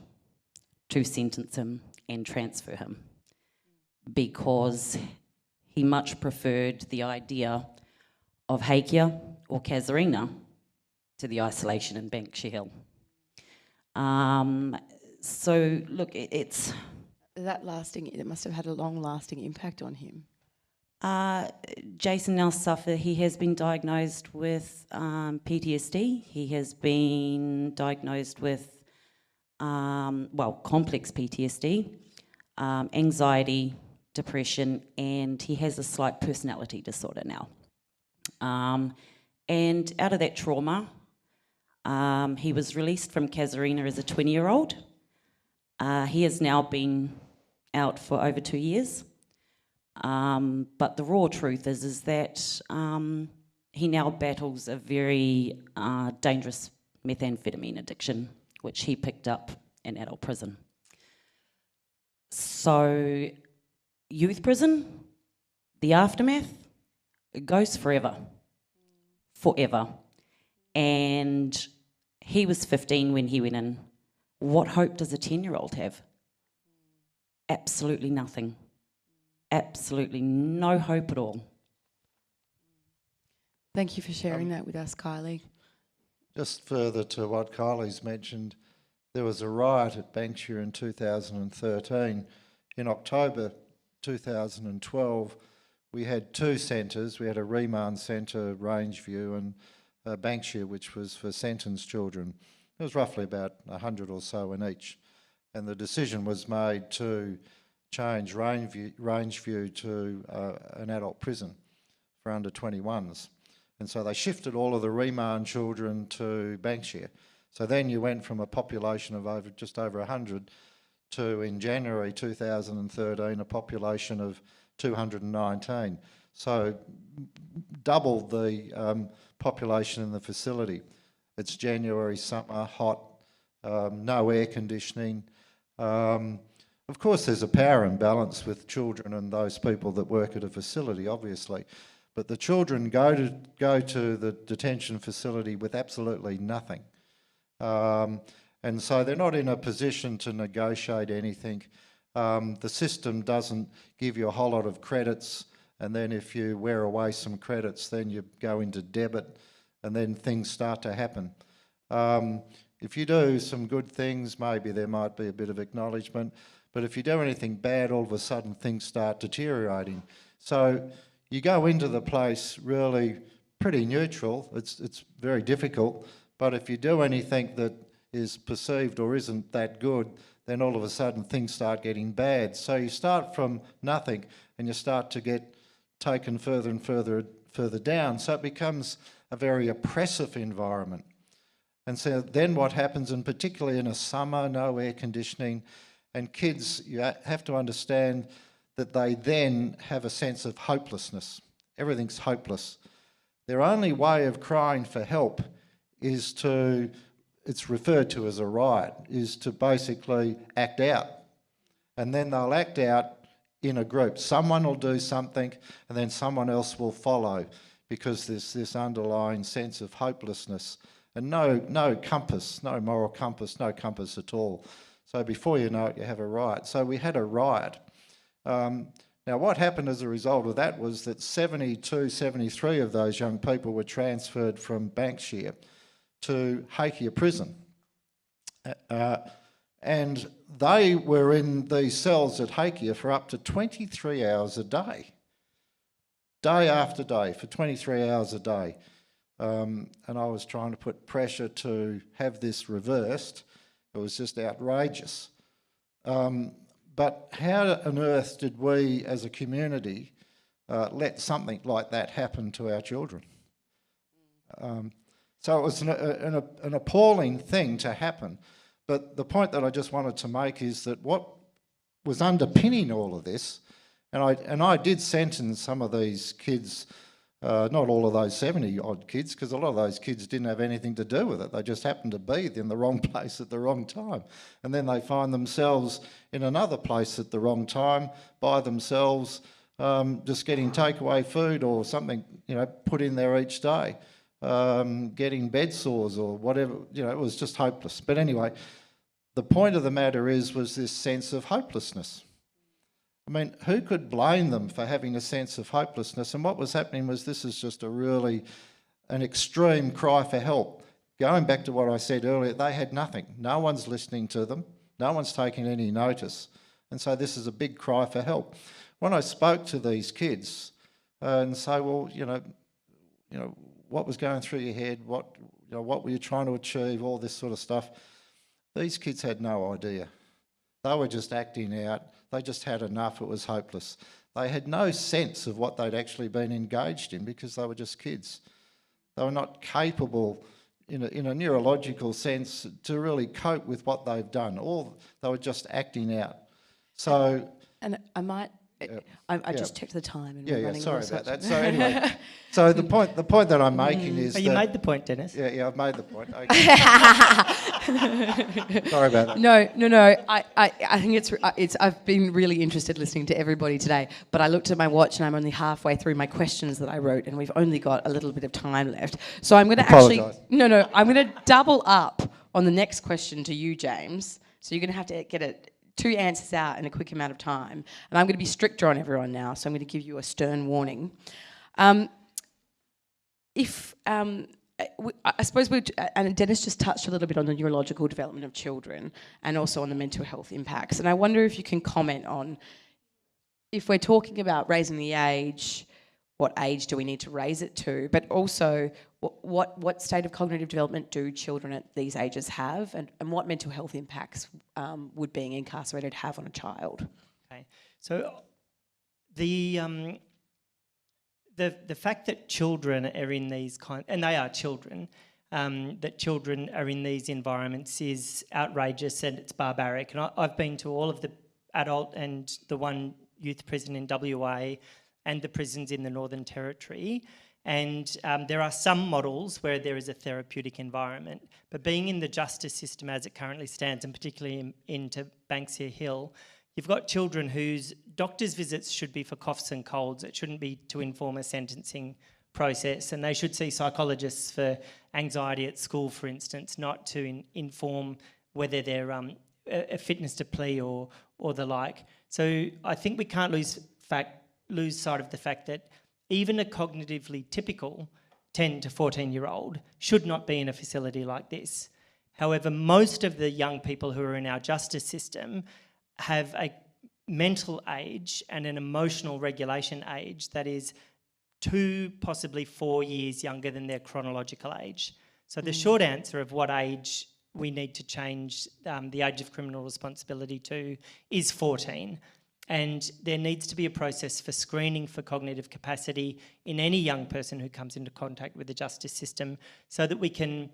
to sentence him and transfer him because he much preferred the idea of Hakea or Casuarina to the isolation in Banksia Hill. So look, it's... It must have had a long-lasting impact on him. Jason now he has been diagnosed with PTSD. He has been diagnosed with, complex PTSD, anxiety, depression, and he has a slight personality disorder now. And out of that trauma, he was released from Casuarina as a 20-year-old. He has now been out for over 2 years. But the raw truth is that he now battles a very dangerous methamphetamine addiction, which he picked up in adult prison. So, youth prison, the aftermath, it goes forever. Forever. And he was 15 when he went in. What hope does a 10-year-old have? Absolutely nothing. Absolutely no hope at all. Thank you for sharing that with us, Kylie. Just further to what Kylie's mentioned, there was a riot at Banksia in 2013. In October 2012, we had 2 centres. We had a remand centre, Rangeview, and Banksia, which was for sentenced children. There was roughly about 100 or so in each. And the decision was made to change Rangeview to an adult prison for under 21s. And so they shifted all of the remand children to Banksia. So then you went from a population of just over 100 to, in January 2013, a population of 219. So doubled the population in the facility. It's January, summer, hot, no air conditioning. Of course, there's a power imbalance with children and those people that work at a facility, obviously. But the children go to the detention facility with absolutely nothing. And so they're not in a position to negotiate anything. The system doesn't give you a whole lot of credits, and then if you wear away some credits, then you go into debit, and then things start to happen. If you do some good things, maybe there might be a bit of acknowledgement, but if you do anything bad, all of a sudden things start deteriorating. So you go into the place really pretty neutral. It's very difficult, but if you do anything that is perceived or isn't that good, then all of a sudden things start getting bad. So you start from nothing and you start to get taken further and further down. So it becomes a very oppressive environment. And so then what happens, and particularly in a summer, no air conditioning, and kids, you have to understand that they then have a sense of hopelessness. Everything's hopeless. Their only way of crying for help is to, it's referred to as a riot, is to basically act out. And then they'll act out in a group. Someone will do something and then someone else will follow, because there's this underlying sense of hopelessness and no compass, no moral compass, no compass at all. So before you know it, you have a riot. So we had a riot. Now what happened as a result of that was that 73 of those young people were transferred from Banksia to Hakea Prison. And they were in these cells at Hakea for up to 23 hours a day. Day after day, for 23 hours a day. And I was trying to put pressure to have this reversed. It was just outrageous. But how on earth did we as a community let something like that happen to our children? So it was an appalling thing to happen. But the point that I just wanted to make is that what was underpinning all of this, and I did sentence some of these kids Not all of those 70-odd kids, because a lot of those kids didn't have anything to do with it. They just happened to be in the wrong place at the wrong time. And then they find themselves in another place at the wrong time by themselves, just getting takeaway food or something, put in there each day, getting bed sores or whatever. It was just hopeless. But anyway, the point of the matter was this sense of hopelessness. I mean, who could blame them for having a sense of hopelessness? And what was happening was this is just an extreme cry for help. Going back to what I said earlier, they had nothing. No one's listening to them. No one's taking any notice. And so this is a big cry for help. When I spoke to these kids and say, well, what was going through your head? What were you trying to achieve? All this sort of stuff. These kids had no idea. They were just acting out. They just had enough. It was hopeless. They had no sense of what they'd actually been engaged in because they were just kids. They were not capable, in a neurological sense, to really cope with what they've done. They were just acting out. So, and I might. I just checked the time. And yeah. Sorry about that. So anyway, so the point that I'm making is. You made the point, Dennis. Yeah, I've made the point. Okay. Sorry about that. No. I think it's. I've been really interested listening to everybody today, but I looked at my watch and I'm only halfway through my questions that I wrote, and we've only got a little bit of time left. So I'm going to actually. No. I'm going to double up on the next question to you, James. So you're going to have to get 2 answers out in a quick amount of time. And I'm going to be stricter on everyone now, so I'm going to give you a stern warning. I suppose and Dennis just touched a little bit on the neurological development of children and also on the mental health impacts. And I wonder if you can comment on, if we're talking about raising the age, what age do we need to raise it to? But also, what state of cognitive development do children at these ages have, and what mental health impacts would being incarcerated have on a child? Okay, so the fact that children are in these and they are children, that children are in these environments is outrageous and it's barbaric. And I've been to all of the adult and the one youth prison in WA and the prisons in the Northern Territory. And there are some models where there is a therapeutic environment, but being in the justice system as it currently stands, and particularly into Banksia Hill, you've got children whose doctor's visits should be for coughs and colds. It shouldn't be to inform a sentencing process, and they should see psychologists for anxiety at school, for instance, not to inform whether they're a fitness to plea or the like. So I think we can't lose sight of the fact that even a cognitively typical 10 to 14-year-old should not be in a facility like this. However, most of the young people who are in our justice system have a mental age and an emotional regulation age that is 2, possibly 4 years younger than their chronological age. So the short answer of what age we need to change the age of criminal responsibility to is 14. And there needs to be a process for screening for cognitive capacity in any young person who comes into contact with the justice system so that we can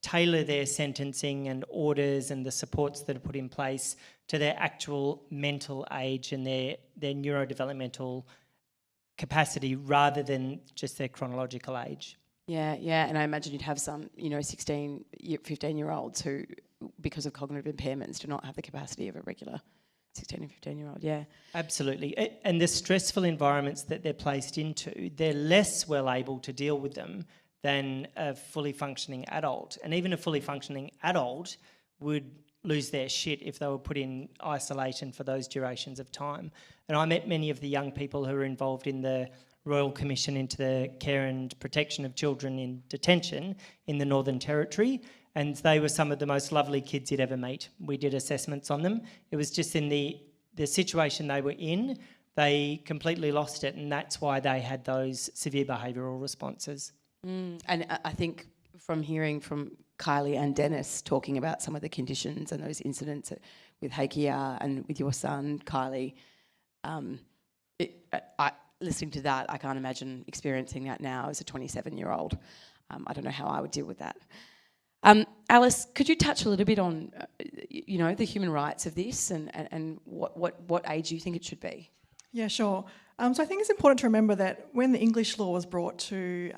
tailor their sentencing and orders and the supports that are put in place to their actual mental age and their neurodevelopmental capacity rather than just their chronological age. Yeah, and I imagine you'd have some, 16, 15-year-olds who, because of cognitive impairments, do not have the capacity of a regular 16 and 15-year-old, yeah. Absolutely. And the stressful environments that they're placed into, they're less well able to deal with them than a fully functioning adult. And even a fully functioning adult would lose their shit if they were put in isolation for those durations of time. And I met many of the young people who are involved in the Royal Commission into the Care and Protection of Children in Detention in the Northern Territory, and they were some of the most lovely kids you'd ever meet. We did assessments on them. It was just in the situation they were in, they completely lost it, and that's why they had those severe behavioural responses. And I think from hearing from Kylie and Dennis talking about some of the conditions and those incidents with Heikia and with your son, Kylie, listening to that, I can't imagine experiencing that now as a 27-year-old. I don't know how I would deal with that. Alice, could you touch a little bit on, the human rights of this and what age you think it should be? Yeah, sure. So I think it's important to remember that when the English law was brought to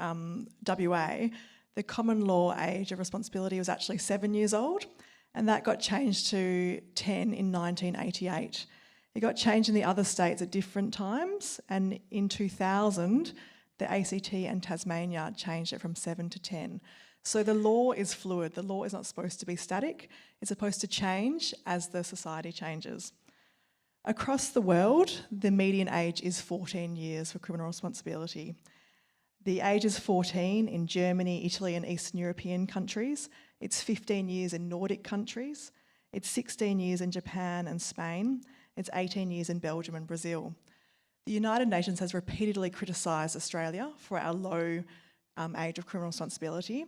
WA, the common law age of responsibility was actually 7 years old, and that got changed to 10 in 1988. It got changed in the other states at different times, and in 2000, the ACT and Tasmania changed it from 7 to 10. So the law is fluid. The law is not supposed to be static. It's supposed to change as the society changes. Across the world, the median age is 14 years for criminal responsibility. The age is 14 in Germany, Italy and Eastern European countries. It's 15 years in Nordic countries. It's 16 years in Japan and Spain. It's 18 years in Belgium and Brazil. The United Nations has repeatedly criticised Australia for our low age of criminal responsibility.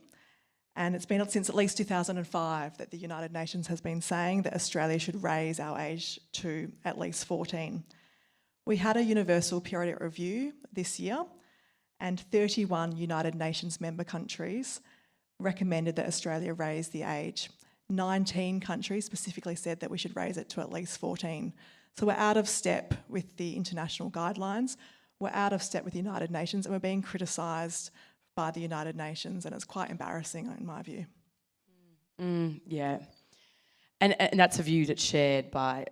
And it's been since at least 2005 that the United Nations has been saying that Australia should raise our age to at least 14. We had a universal periodic review this year, and 31 United Nations member countries recommended that Australia raise the age. 19 countries specifically said that we should raise it to at least 14. So we're out of step with the international guidelines, we're out of step with the United Nations, and we're being criticised by the United Nations, and it's quite embarrassing in my view. Yeah. And that's a view that's shared by,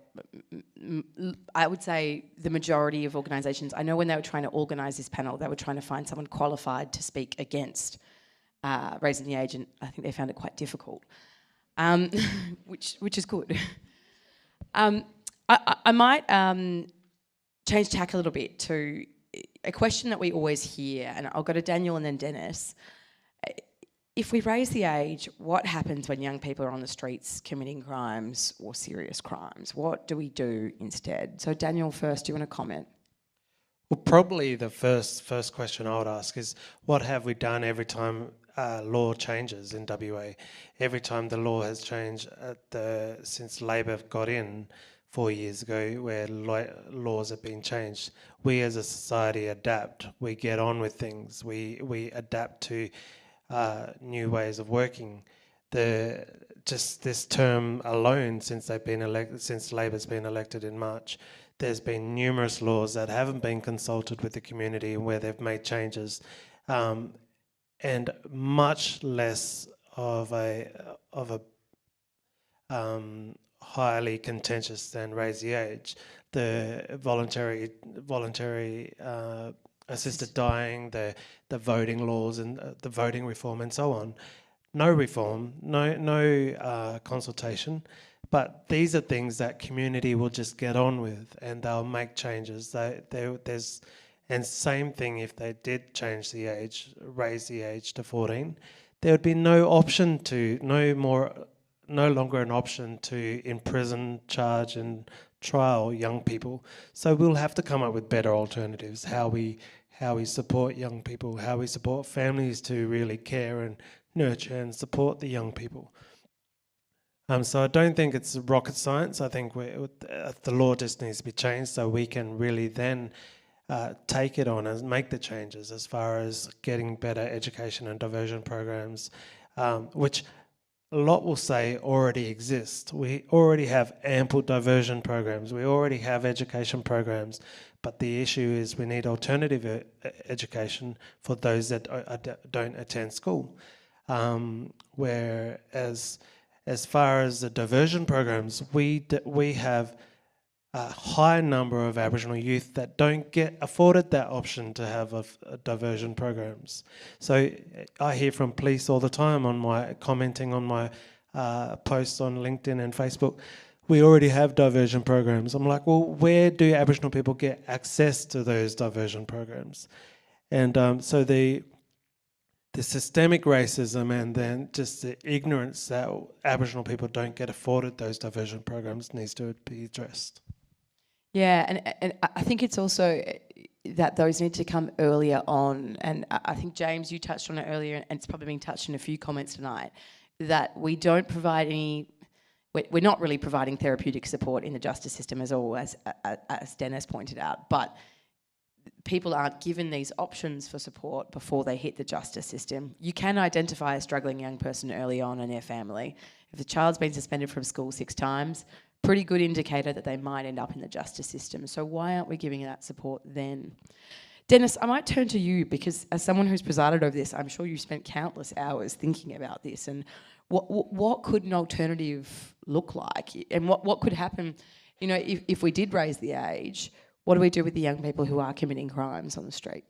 I would say, the majority of organisations. I know when they were trying to organise this panel, they were trying to find someone qualified to speak against raising the age, and I think they found it quite difficult, which is good. I might change tack a little bit to a question that we always hear, and I'll go to Daniel and then Dennis. If we raise the age, what happens when young people are on the streets committing crimes or serious crimes? What do we do instead? So Daniel first, do you want to comment? Well, probably the first question I would ask is, what have we done every time law changes in WA? Every time the law has changed since Labor got in 4 years ago, where laws have been changed, we as a society adapt. We get on with things. We adapt to new ways of working. Just this term alone, since Labor's been elected in March, there's been numerous laws that haven't been consulted with the community and where they've made changes, and much less of a highly contentious than raise the age. The voluntary assisted dying, the voting laws and the voting reform and so on. No reform, no consultation, but these are things that community will just get on with and they'll make changes. And same thing if they did change the age, raise the age to 14, there would be no longer an option to imprison, charge and trial young people. So we'll have to come up with better alternatives, how we support young people, how we support families to really care and nurture and support the young people. So I don't think it's rocket science. I think the law just needs to be changed so we can really then take it on and make the changes as far as getting better education and diversion programs, which a lot will say already exist. We already have ample diversion programs. We already have education programs. But the issue is we need alternative education for those that don't attend school. Whereas as far as the diversion programs, we have a high number of Aboriginal youth that don't get afforded that option to have a diversion programs. So I hear from police all the time commenting on my posts on LinkedIn and Facebook, we already have diversion programs. I'm like, well, where do Aboriginal people get access to those diversion programs? And so the systemic racism and then just the ignorance that Aboriginal people don't get afforded those diversion programs needs to be addressed. Yeah, and I think it's also that those need to come earlier on. And I think, James, you touched on it earlier, and it's probably been touched in a few comments tonight, that we don't provide we're not really providing therapeutic support in the justice system as Dennis pointed out, but people aren't given these options for support before they hit the justice system. You can identify a struggling young person early on in their family. If the child's been suspended from school 6 times, pretty good indicator that they might end up in the justice system. So why aren't we giving that support then? Dennis, I might turn to you, because as someone who's presided over this, I'm sure you spent countless hours thinking about this, and what could an alternative look like? And what could happen, you know, if we did raise the age? What do we do with the young people who are committing crimes on the street?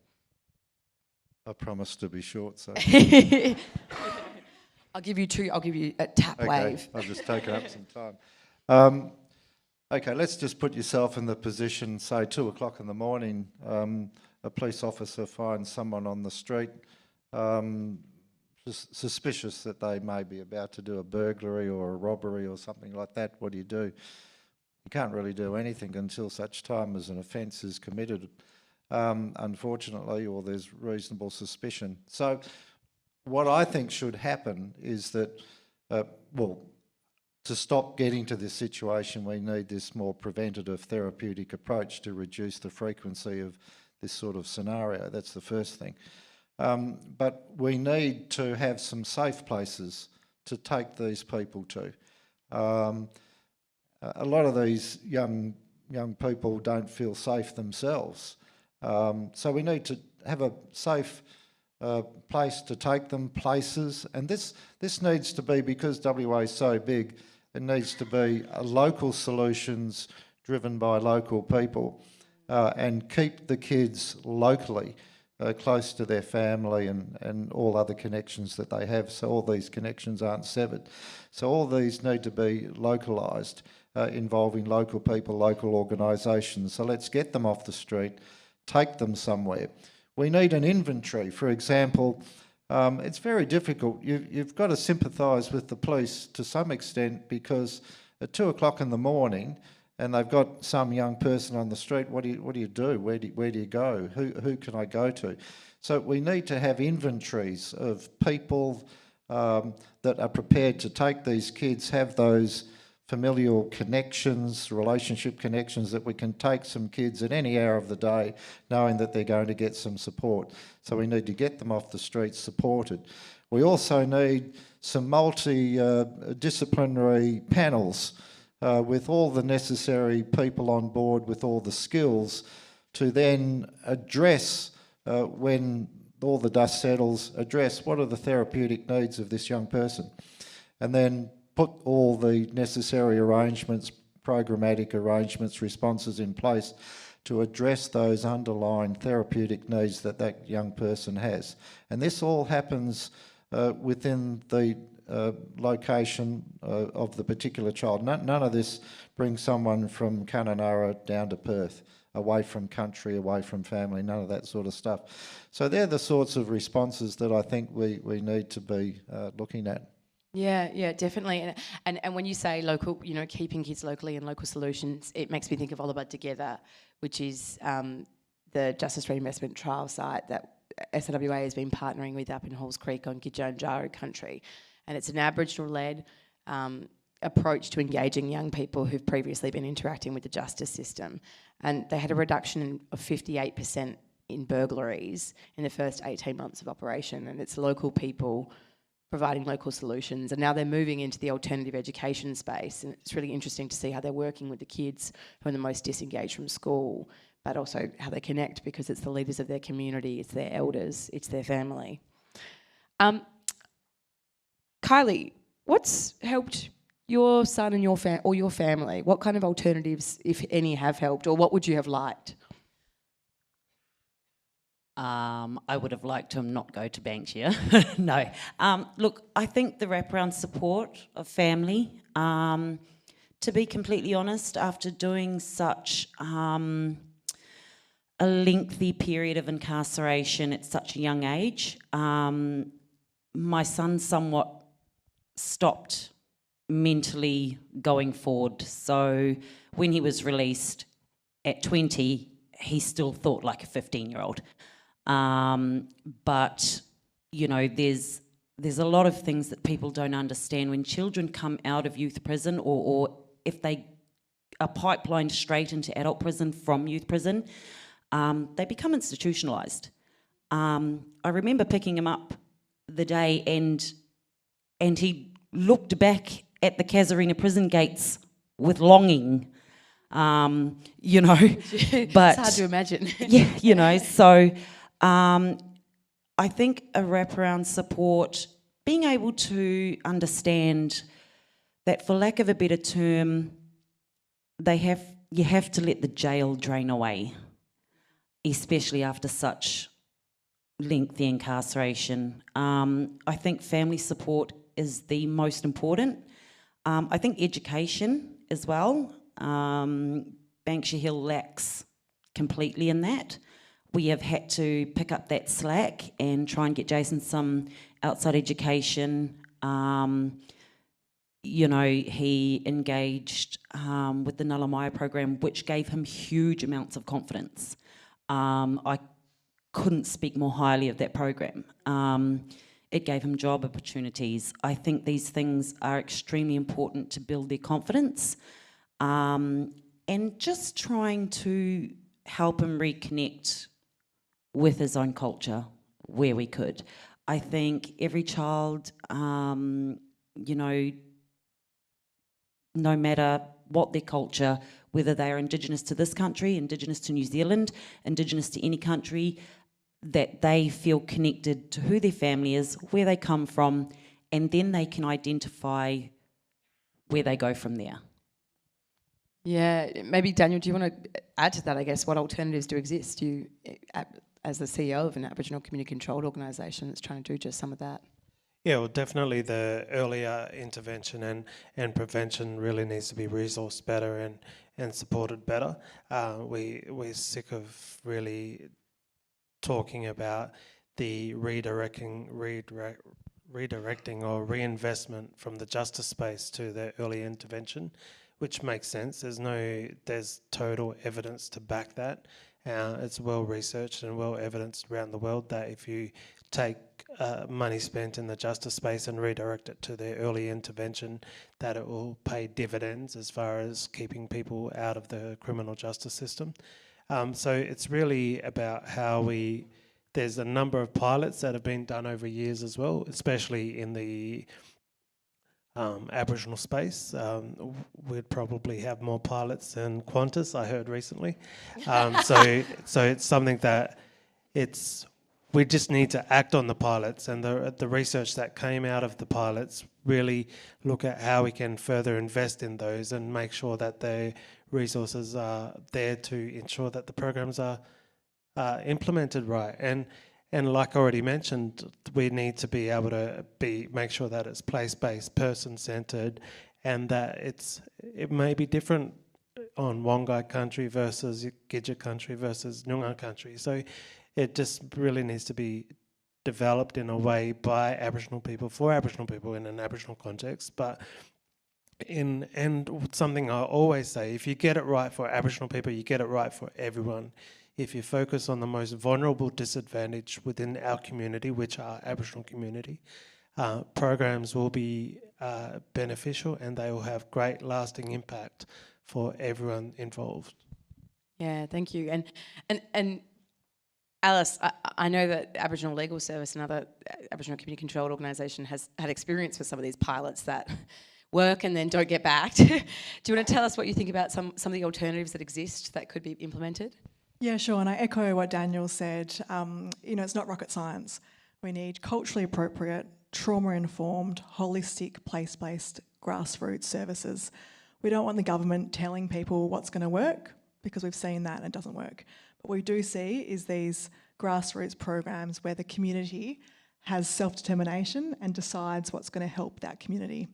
I promise to be short, so. I'll give you a tap wave. I've just taken up some time. Okay, let's just put yourself in the position, say 2 o'clock in the morning, a police officer finds someone on the street, suspicious that they may be about to do a burglary or a robbery or something like that. What do? You can't really do anything until such time as an offence is committed, unfortunately, or there's reasonable suspicion. So what I think should happen is that, to stop getting to this situation, we need this more preventative therapeutic approach to reduce the frequency of this sort of scenario. That's the first thing. But we need to have some safe places to take these people to. A lot of these young people don't feel safe themselves. So we need to have a safe place to take them, places. And this needs to be, because WA is so big, it needs to be local solutions driven by local people, and keep the kids locally, close to their family and all other connections that they have, so all these connections aren't severed. So all these need to be localised, involving local people, local organisations. So let's get them off the street, take them somewhere. We need an inventory. For example, it's very difficult. You've got to sympathise with the police to some extent, because at 2 o'clock in the morning and they've got some young person on the street, what do you do? Where do you go? Who can I go to? So we need to have inventories of people that are prepared to take these kids, have those familial connections, relationship connections, that we can take some kids at any hour of the day knowing that they're going to get some support. So we need to get them off the streets supported. We also need some multi-disciplinary panels with all the necessary people on board with all the skills to then address, when all the dust settles, address what are the therapeutic needs of this young person, and then put all the necessary arrangements, programmatic arrangements, responses in place to address those underlying therapeutic needs that that young person has. And this all happens within the location of the particular child. None of this brings someone from Kununurra down to Perth, away from country, away from family, none of that sort of stuff. So they're the sorts of responses that I think we need to be looking at. Yeah, definitely. And when you say local, you know, keeping kids locally and local solutions, it makes me think of Oliver Together, which is the Justice Reinvestment Trial site that SRWA has been partnering with up in Halls Creek on Gidjunjara country. And it's an Aboriginal-led approach to engaging young people who've previously been interacting with the justice system. And they had a reduction of 58% in burglaries in the first 18 months of operation. And it's local people providing local solutions, and now they're moving into the alternative education space, and it's really interesting to see how they're working with the kids who are the most disengaged from school, but also how they connect, because it's the leaders of their community, it's their elders, it's their family. Kylie, what's helped your son and your family? What kind of alternatives, if any, have helped, or what would you have liked? I would have liked to not go to Banksia. No. Look, I think the wraparound support of family, to be completely honest, after doing such a lengthy period of incarceration at such a young age, my son somewhat stopped mentally going forward. So when he was released at 20, he still thought like a 15-year-old. But, you know, there's a lot of things that people don't understand. When children come out of youth prison, or if they are pipelined straight into adult prison from youth prison, they become institutionalised. I remember picking him up the day and he looked back at the Casuarina prison gates with longing, you know. But it's hard to imagine. yeah, you know, so I think a wraparound support, being able to understand that, for lack of a better term, you have to let the jail drain away, especially after such lengthy incarceration. I think family support is the most important. I think education as well. Banksia Hill lacks completely in that. We have had to pick up that slack and try and get Jason some outside education. You know, he engaged with the Nulla program, which gave him huge amounts of confidence. I couldn't speak more highly of that program. It gave him job opportunities. I think these things are extremely important to build their confidence, and just trying to help him reconnect with his own culture where we could. I think every child, you know, no matter what their culture, whether they are Indigenous to this country, Indigenous to New Zealand, Indigenous to any country, that they feel connected to who their family is, where they come from, and then they can identify where they go from there. Yeah, maybe Daniel, do you want to add to that, I guess? What alternatives do exist? You, as the CEO of an Aboriginal community-controlled organisation that's trying to do just some of that. Yeah, well, definitely the earlier intervention and prevention really needs to be resourced better and supported better. We're sick of really talking about the redirecting or reinvestment from the justice space to the early intervention, which makes sense. There's total evidence to back that. It's well researched and well evidenced around the world that if you take money spent in the justice space and redirect it to the early intervention, that it will pay dividends as far as keeping people out of the criminal justice system. So it's really about how there's a number of pilots that have been done over years as well, especially in the Aboriginal space. We'd probably have more pilots than Qantas, I heard recently. So it's something that we just need to act on the pilots, and the research that came out of the pilots really look at how we can further invest in those and make sure that the resources are there to ensure that the programs are implemented right. And like I already mentioned, we need to be able to make sure that it's place-based, person-centred, and that it may be different on Wongai country versus Gidja country versus Noongar country. So it just really needs to be developed in a way by Aboriginal people, for Aboriginal people in an Aboriginal context. But and something I always say, if you get it right for Aboriginal people, you get it right for everyone. If you focus on the most vulnerable, disadvantaged within our community, which are Aboriginal community, programs will be beneficial, and they will have great lasting impact for everyone involved. Yeah, thank you. And Alice, I know that Aboriginal Legal Service, another Aboriginal community controlled organisation, has had experience with some of these pilots that work and then don't get backed. Do you want to tell us what you think about some of the alternatives that exist that could be implemented? Yeah, sure, and I echo what Daniel said. You know, it's not rocket science. We need culturally appropriate, trauma-informed, holistic, place-based grassroots services. We don't want the government telling people what's going to work, because we've seen that and it doesn't work. What we do see is these grassroots programs where the community has self-determination and decides what's going to help that community.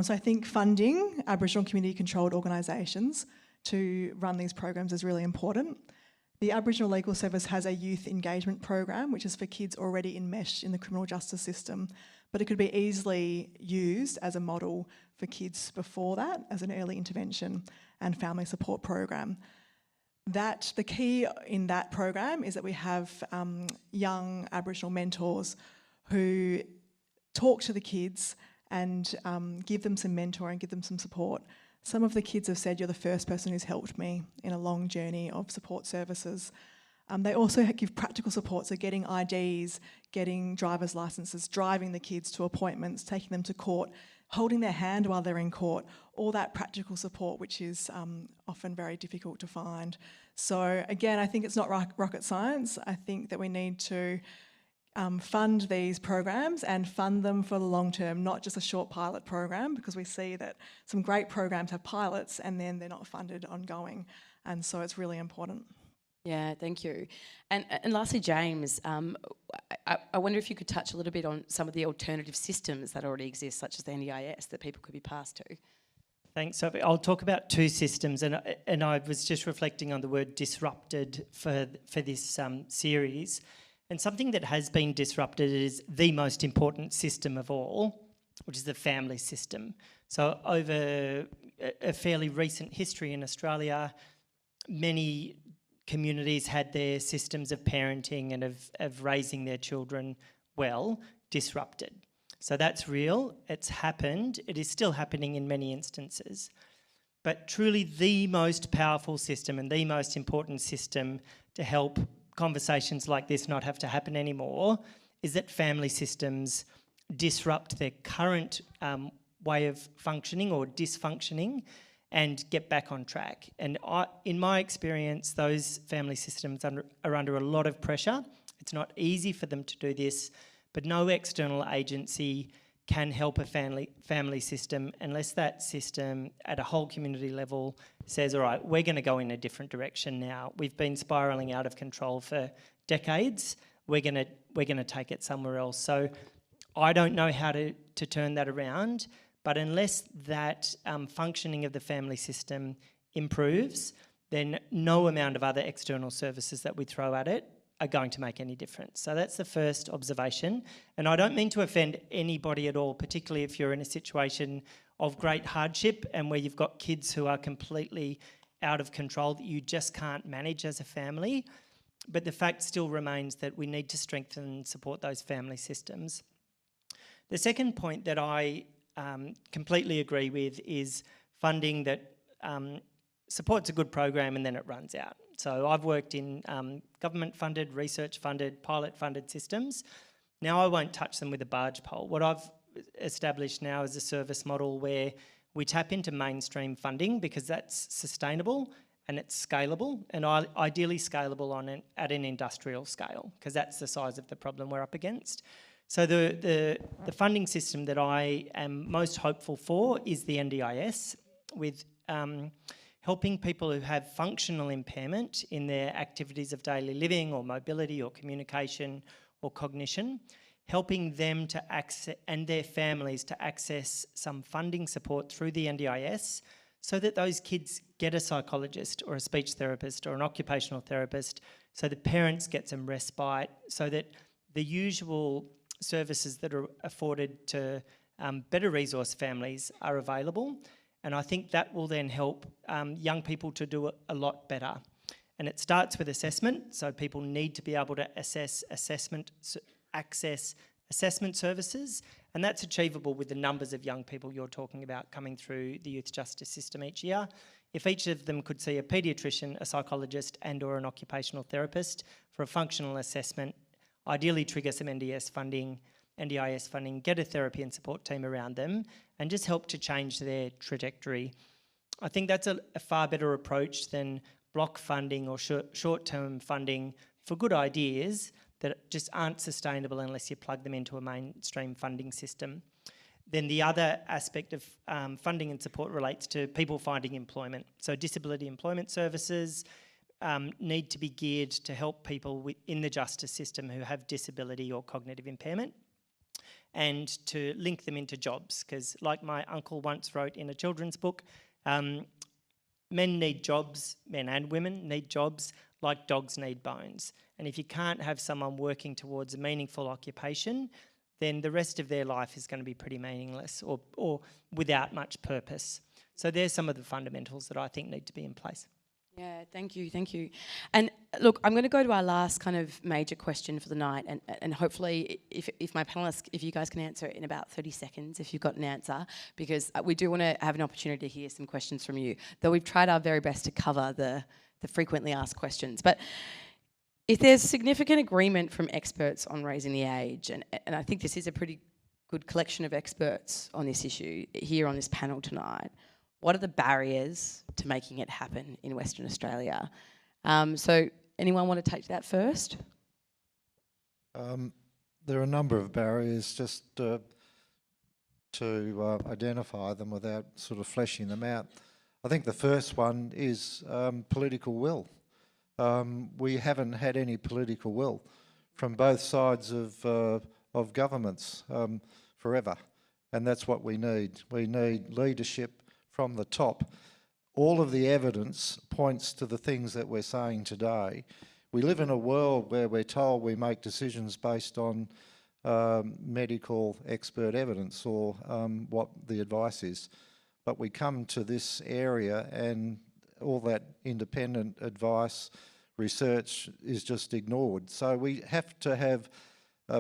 So I think funding Aboriginal community-controlled organisations to run these programs is really important. The Aboriginal Legal Service has a youth engagement program, which is for kids already enmeshed in the criminal justice system, but it could be easily used as a model for kids before that, as an early intervention and family support program. The key in that program is that we have young Aboriginal mentors who talk to the kids and give them some mentoring, give them some support. Some of the kids have said, "You're the first person who's helped me in a long journey of support services." They also give practical support, so getting IDs, getting driver's licences, driving the kids to appointments, taking them to court, holding their hand while they're in court, all that practical support, which is often very difficult to find. So again, I think it's not rocket science. I think that we need to fund these programs and fund them for the long term, not just a short pilot program, because we see that some great programs have pilots and then they're not funded ongoing. And so it's really important. Yeah, thank you. And lastly, James, I wonder if you could touch a little bit on some of the alternative systems that already exist, such as the NDIS, that people could be passed to. Thanks, Sophie. I'll talk about two systems, and I was just reflecting on the word disrupted for this series. And something that has been disrupted is the most important system of all, which is the family system. So over a fairly recent history in Australia, many communities had their systems of parenting and of raising their children well disrupted. So that's real, it's happened, it is still happening in many instances. But truly the most powerful system and the most important system to help conversations like this not have to happen anymore is that family systems disrupt their current way of functioning or dysfunctioning and get back on track. And in my experience, those family systems are under a lot of pressure. It's not easy for them to do this, but no external agency can help a family system unless that system at a whole community level says, all right, we're going to go in a different direction now. We've been spiralling out of control for decades. We're going to take it somewhere else. So I don't know how to turn that around, but unless that functioning of the family system improves, then no amount of other external services that we throw at it are going to make any difference. So that's the first observation. And I don't mean to offend anybody at all, particularly if you're in a situation of great hardship and where you've got kids who are completely out of control that you just can't manage as a family. But the fact still remains that we need to strengthen and support those family systems. The second point that I completely agree with is funding that supports a good program and then it runs out. So I've worked in government-funded, research-funded, pilot-funded systems. Now I won't touch them with a barge pole. What I've established now is a service model where we tap into mainstream funding because that's sustainable and it's scalable, and ideally scalable at an industrial scale, because that's the size of the problem we're up against. So the funding system that I am most hopeful for is the NDIS, with helping people who have functional impairment in their activities of daily living or mobility or communication or cognition, helping them to access and their families to access some funding support through the NDIS so that those kids get a psychologist or a speech therapist or an occupational therapist, so the parents get some respite, so that the usual services that are afforded to better resource families are available. And I think that will then help young people to do a lot better. And it starts with assessment, so people need to be able to access assessment services, and that's achievable with the numbers of young people you're talking about coming through the youth justice system each year. If each of them could see a paediatrician, a psychologist and or an occupational therapist for a functional assessment, ideally trigger some NDIS funding, get a therapy and support team around them, and just help to change their trajectory. I think that's a far better approach than block funding or short-term funding for good ideas that just aren't sustainable unless you plug them into a mainstream funding system. Then the other aspect of funding and support relates to people finding employment. So disability employment services need to be geared to help people in the justice system who have disability or cognitive impairment, and to link them into jobs, because like my uncle once wrote in a children's book, men need jobs, men and women need jobs like dogs need bones. And if you can't have someone working towards a meaningful occupation, then the rest of their life is going to be pretty meaningless or without much purpose. So there's some of the fundamentals that I think need to be in place. Yeah, thank you. And look, I'm going to go to our last kind of major question for the night, and hopefully if my panellists, if you guys can answer it in about 30 seconds, if you've got an answer, because we do want to have an opportunity to hear some questions from you, though we've tried our very best to cover the frequently asked questions. But if there's significant agreement from experts on raising the age, and I think this is a pretty good collection of experts on this issue here on this panel tonight. What are the barriers to making it happen in Western Australia? So anyone want to take that first? There are a number of barriers, just to identify them without sort of fleshing them out. I think the first one is political will. We haven't had any political will from both sides of governments forever, and that's what we need. We need leadership from the top. All of the evidence points to the things that we're saying today. We live in a world where we're told we make decisions based on medical expert evidence or what the advice is. But we come to this area and all that independent advice, research is just ignored. So we have to have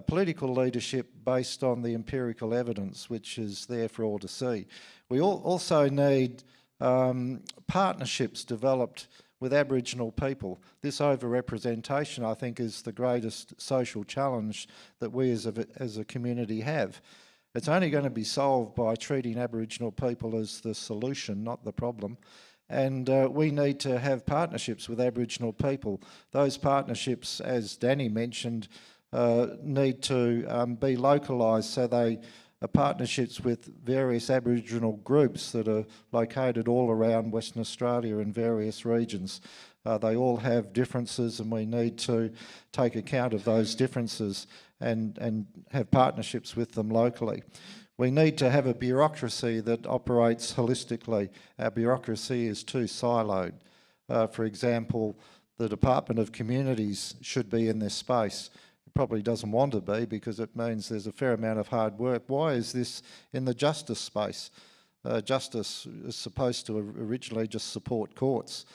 political leadership based on the empirical evidence, which is there for all to see. We also need partnerships developed with Aboriginal people. This overrepresentation, I think, is the greatest social challenge that we as a community have. It's only going to be solved by treating Aboriginal people as the solution, not the problem. And we need to have partnerships with Aboriginal people. Those partnerships, as Danny mentioned, need to be localised, so they are partnerships with various Aboriginal groups that are located all around Western Australia in various regions. They all have differences, and we need to take account of those differences and have partnerships with them locally. We need to have a bureaucracy that operates holistically. Our bureaucracy is too siloed. For example, the Department of Communities should be in this space. It probably doesn't want to be because it means there's a fair amount of hard work. Why is this in the justice space? Justice is supposed to originally just support courts,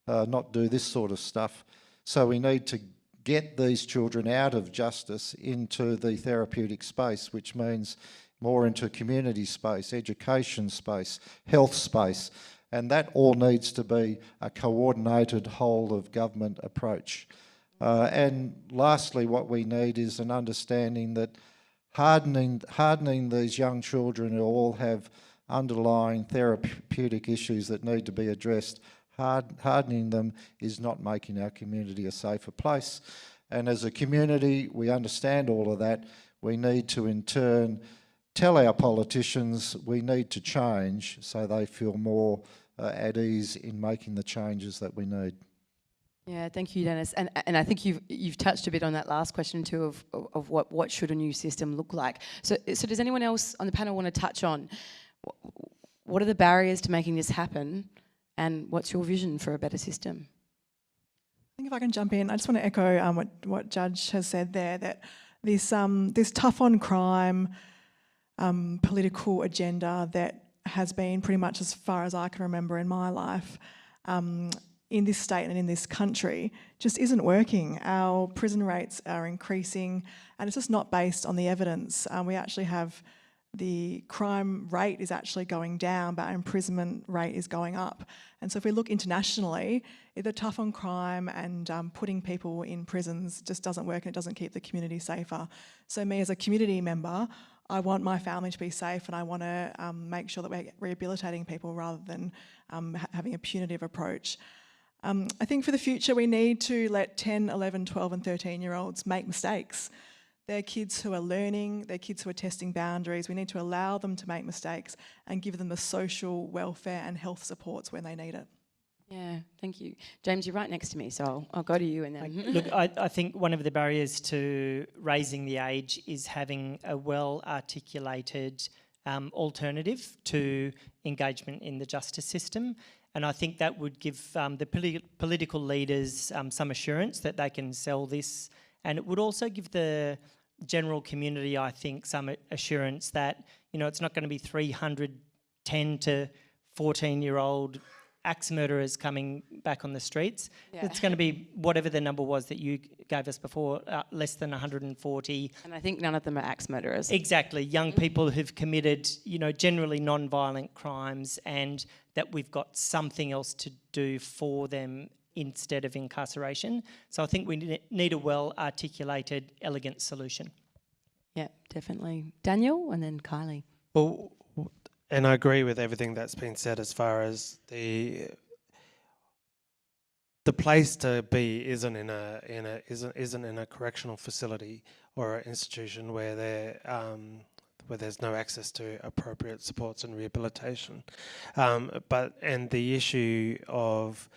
not do this sort of stuff. So we need to get these children out of justice into the therapeutic space, which means more into community space, education space, health space, and that all needs to be a coordinated whole of government approach. And lastly, what we need is an understanding that hardening these young children who all have underlying therapeutic issues that need to be addressed, hardening them is not making our community a safer place. And as a community, we understand all of that. We need to, in turn, tell our politicians we need to change so they feel more at ease in making the changes that we need. Yeah, thank you, Dennis. And I think you've touched a bit on that last question too of what should a new system look like. So does anyone else on the panel want to touch on what are the barriers to making this happen, and what's your vision for a better system? I think if I can jump in, I just want to echo what Judge has said there, that this tough on crime political agenda that has been pretty much as far as I can remember in my life in this state and in this country just isn't working. Our prison rates are increasing and it's just not based on the evidence. We actually have the crime rate is actually going down, but our imprisonment rate is going up. And so if we look internationally, the tough on crime and putting people in prisons just doesn't work, and it doesn't keep the community safer. So me as a community member, I want my family to be safe, and I want to make sure that we're rehabilitating people rather than having a punitive approach. I think for the future we need to let 10, 11, 12 and 13-year-olds make mistakes. They're kids who are learning, they're kids who are testing boundaries. We need to allow them to make mistakes and give them the social welfare and health supports when they need it. Yeah, thank you. James, you're right next to me, so I'll go to you and then... Look, I think one of the barriers to raising the age is having a well-articulated alternative to engagement in the justice system. And I think that would give the political leaders some assurance that they can sell this. And it would also give the general community, I think, some assurance that, you know, it's not going to be 310 to 14-year-old axe murderers coming back on the streets. Yeah. It's going to be whatever the number was that you gave us before, less than 140. And I think none of them are axe murderers. Exactly. Young people who've committed, you know, generally non-violent crimes, and that we've got something else to do for them instead of incarceration. So I think we need a well-articulated, elegant solution. Yeah, definitely. Daniel and then Kylie. Well, and I agree with everything that's been said as far as the place to be isn't in a correctional facility or an institution where there's no access to appropriate supports and rehabilitation. And the issue of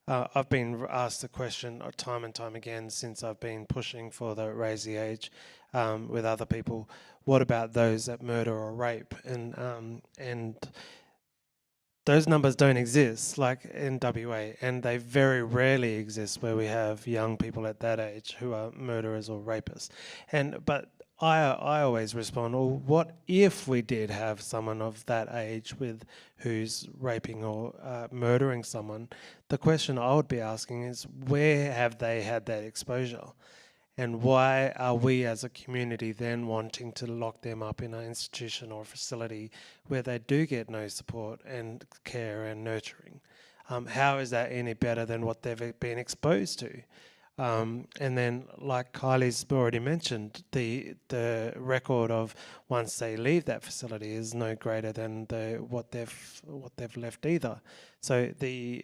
I've been asked the question time and time again since I've been pushing for the raise the age with other people. What about those that murder or rape? And those numbers don't exist, like in WA, and they very rarely exist where we have young people at that age who are murderers or rapists. But I always respond, well, what if we did have someone of that age who's raping or murdering someone? The question I would be asking is, where have they had that exposure? And why are we as a community then wanting to lock them up in an institution or facility where they do get no support and care and nurturing? How is that any better than what they've been exposed to? And then, like Kylie's already mentioned, the record of once they leave that facility is no greater than what they've left either. So the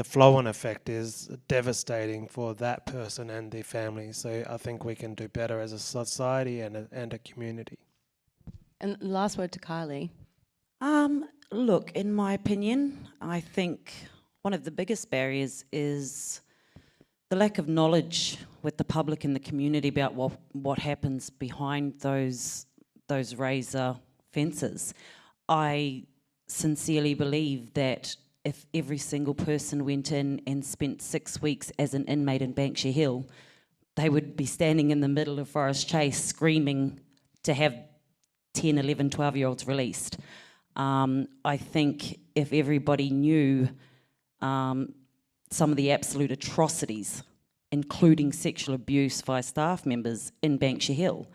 flow-on effect is devastating for that person and their family. So I think we can do better as a society and a community. And last word to Kylie. Look, in my opinion, I think one of the biggest barriers is the lack of knowledge with the public and the community about what happens behind those razor fences. I sincerely believe that if every single person went in and spent 6 weeks as an inmate in Banksia Hill, they would be standing in the middle of Forest Chase screaming to have 10, 11, 12-year-olds released. I think if everybody knew some of the absolute atrocities, including sexual abuse by staff members in Banksia Hill,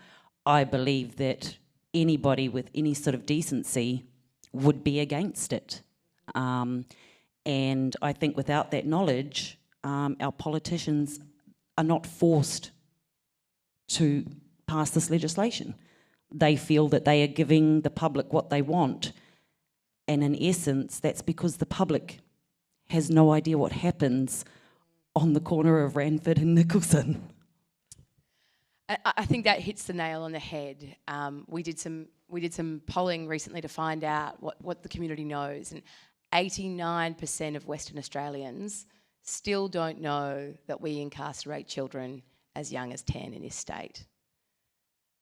I believe that anybody with any sort of decency would be against it. And I think without that knowledge, our politicians are not forced to pass this legislation. They feel that they are giving the public what they want, and in essence, that's because the public has no idea what happens on the corner of Ranford and Nicholson. I think that hits the nail on the head. We did some polling recently to find out what the community knows, and 89% of Western Australians still don't know that we incarcerate children as young as 10 in this state.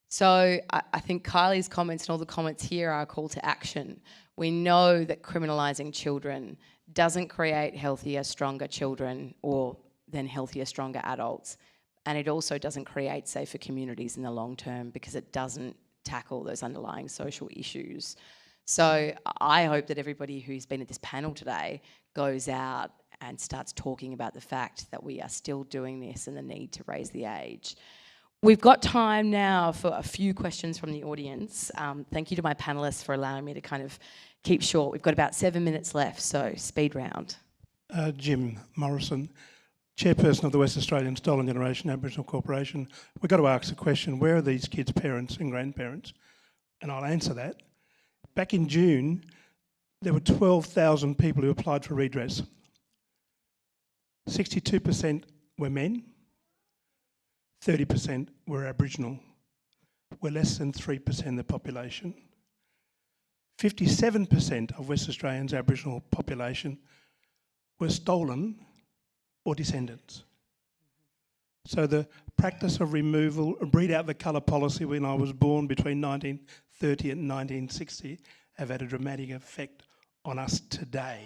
So I think Kylie's comments and all the comments here are a call to action. We know that criminalising children doesn't create healthier, stronger children or then healthier, stronger adults. And it also doesn't create safer communities in the long term because it doesn't tackle those underlying social issues. So I hope that everybody who's been at this panel today goes out and starts talking about the fact that we are still doing this and the need to raise the age. We've got time now for a few questions from the audience. Thank you to my panellists for allowing me to kind of keep short. We've got about 7 minutes left, so speed round. Jim Morrison, Chairperson of the West Australian Stolen Generation Aboriginal Corporation. We've got to ask the question, where are these kids' parents and grandparents? And I'll answer that. Back in June, there were 12,000 people who applied for redress. 62% were men, 30% were Aboriginal. We're less than 3% of the population. 57% of West Australians' Aboriginal population were stolen or descendants. So the practice of removal, breed out the colour policy when I was born between 1930 and 1960 have had a dramatic effect on us today.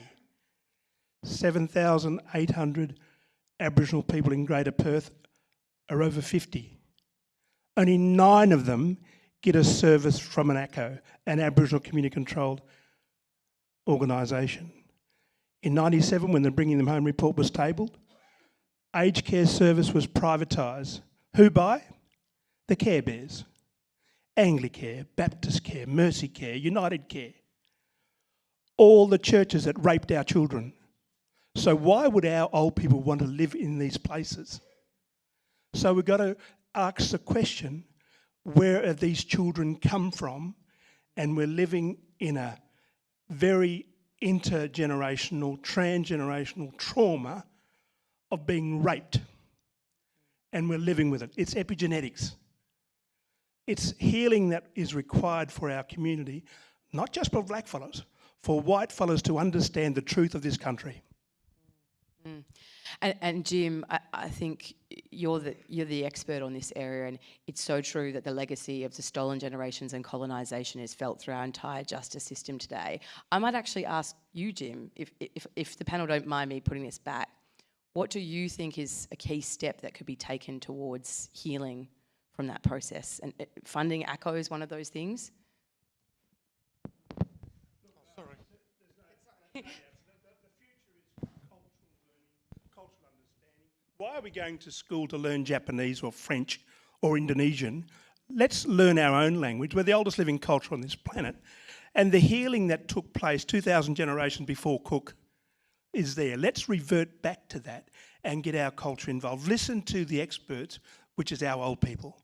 7,800 Aboriginal people in Greater Perth are over 50. Only 9 of them get a service from an ACO, an Aboriginal Community Controlled Organisation. In 97, when the Bringing Them Home report was tabled, aged care service was privatised. Who by? The Care Bears. Anglicare, Baptist Care, Mercy Care, United Care. All the churches that raped our children. So why would our old people want to live in these places? So we've got to asks the question, where have these children come from? And we're living in a very intergenerational, transgenerational trauma of being raped. And we're living with it. It's epigenetics. It's healing that is required for our community, not just for black fellas, for white fellas to understand the truth of this country. Mm. And Jim, I think you're the expert on this area, and it's so true that the legacy of the stolen generations and colonisation is felt through our entire justice system today. I might actually ask you, Jim, if the panel don't mind me putting this back, what do you think is a key step that could be taken towards healing from that process? And funding ACCO is one of those things. Why are we going to school to learn Japanese or French or Indonesian? Let's learn our own language. We're the oldest living culture on this planet. And the healing that took place 2,000 generations before Cook is there. Let's revert back to that and get our culture involved. Listen to the experts, which is our old people.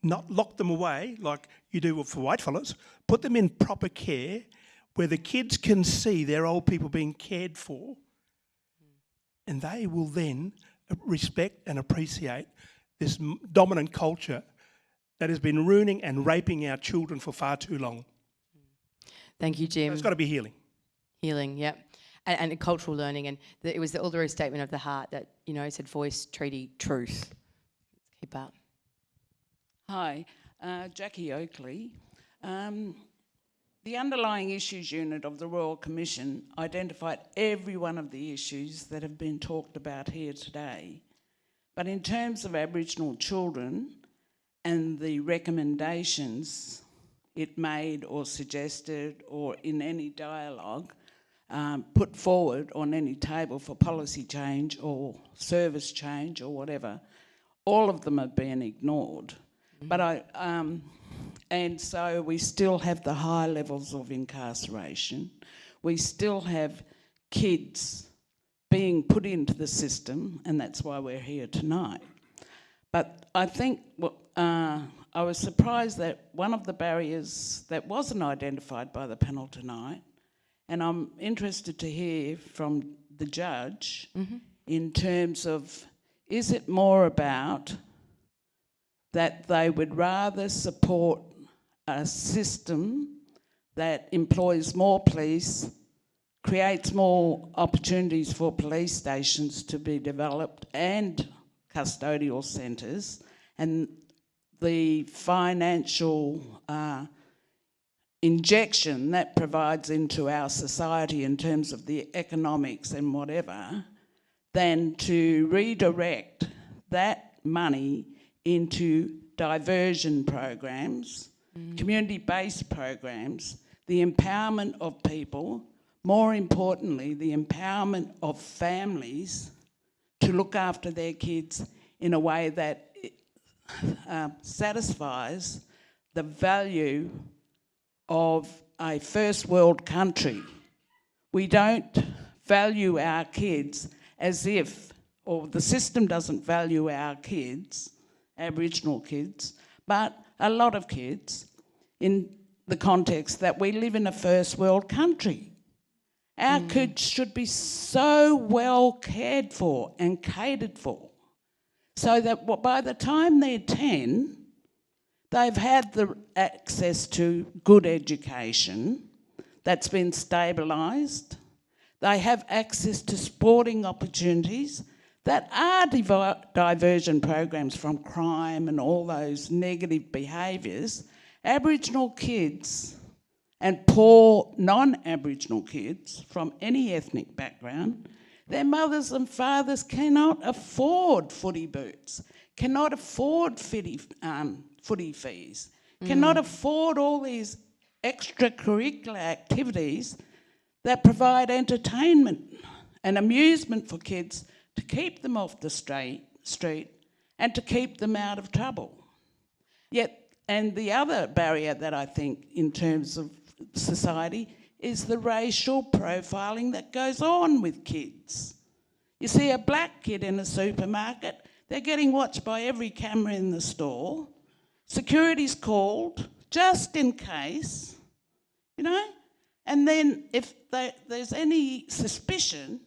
Not lock them away like you do for white fellas. Put them in proper care where the kids can see their old people being cared for, and they will then respect and appreciate this dominant culture that has been ruining and raping our children for far too long. Thank you, Jim. So it's got to be healing. Healing, yep. And cultural learning. And it was the Uluru Statement of the Heart that, said voice, treaty, truth. Let's keep up. Hi, Jackie Oakley. The Underlying Issues Unit of the Royal Commission identified every one of the issues that have been talked about here today. But in terms of Aboriginal children and the recommendations it made or suggested or in any dialogue put forward on any table for policy change or service change or whatever, all of them have been ignored. But and so we still have the high levels of incarceration. We still have kids being put into the system, and that's why we're here tonight. But I think I was surprised that one of the barriers that wasn't identified by the panel tonight, and I'm interested to hear from the judge in terms of, is it more about that they would rather support a system that employs more police, creates more opportunities for police stations to be developed and custodial centres, and the financial injection that provides into our society in terms of the economics and whatever, than to redirect that money into diversion programs, community-based programs, the empowerment of people, more importantly, the empowerment of families to look after their kids in a way that satisfies the value of a first world country. We don't value our kids as if, or the system doesn't value our kids, Aboriginal kids, but a lot of kids in the context that we live in a first world country. Our kids should be so well cared for and catered for so that by the time they're 10, they've had the access to good education that's been stabilised. They have access to sporting opportunities that are diversion programs from crime and all those negative behaviours. Aboriginal kids and poor non-Aboriginal kids from any ethnic background, their mothers and fathers cannot afford footy boots, cannot afford footy fees, cannot afford all these extracurricular activities that provide entertainment and amusement for kids to keep them off the street and to keep them out of trouble. And the other barrier that I think in terms of society is the racial profiling that goes on with kids. You see a black kid in a supermarket, They're getting watched by every camera in the store. Security's called just in case, you know. And then if there's any suspicion,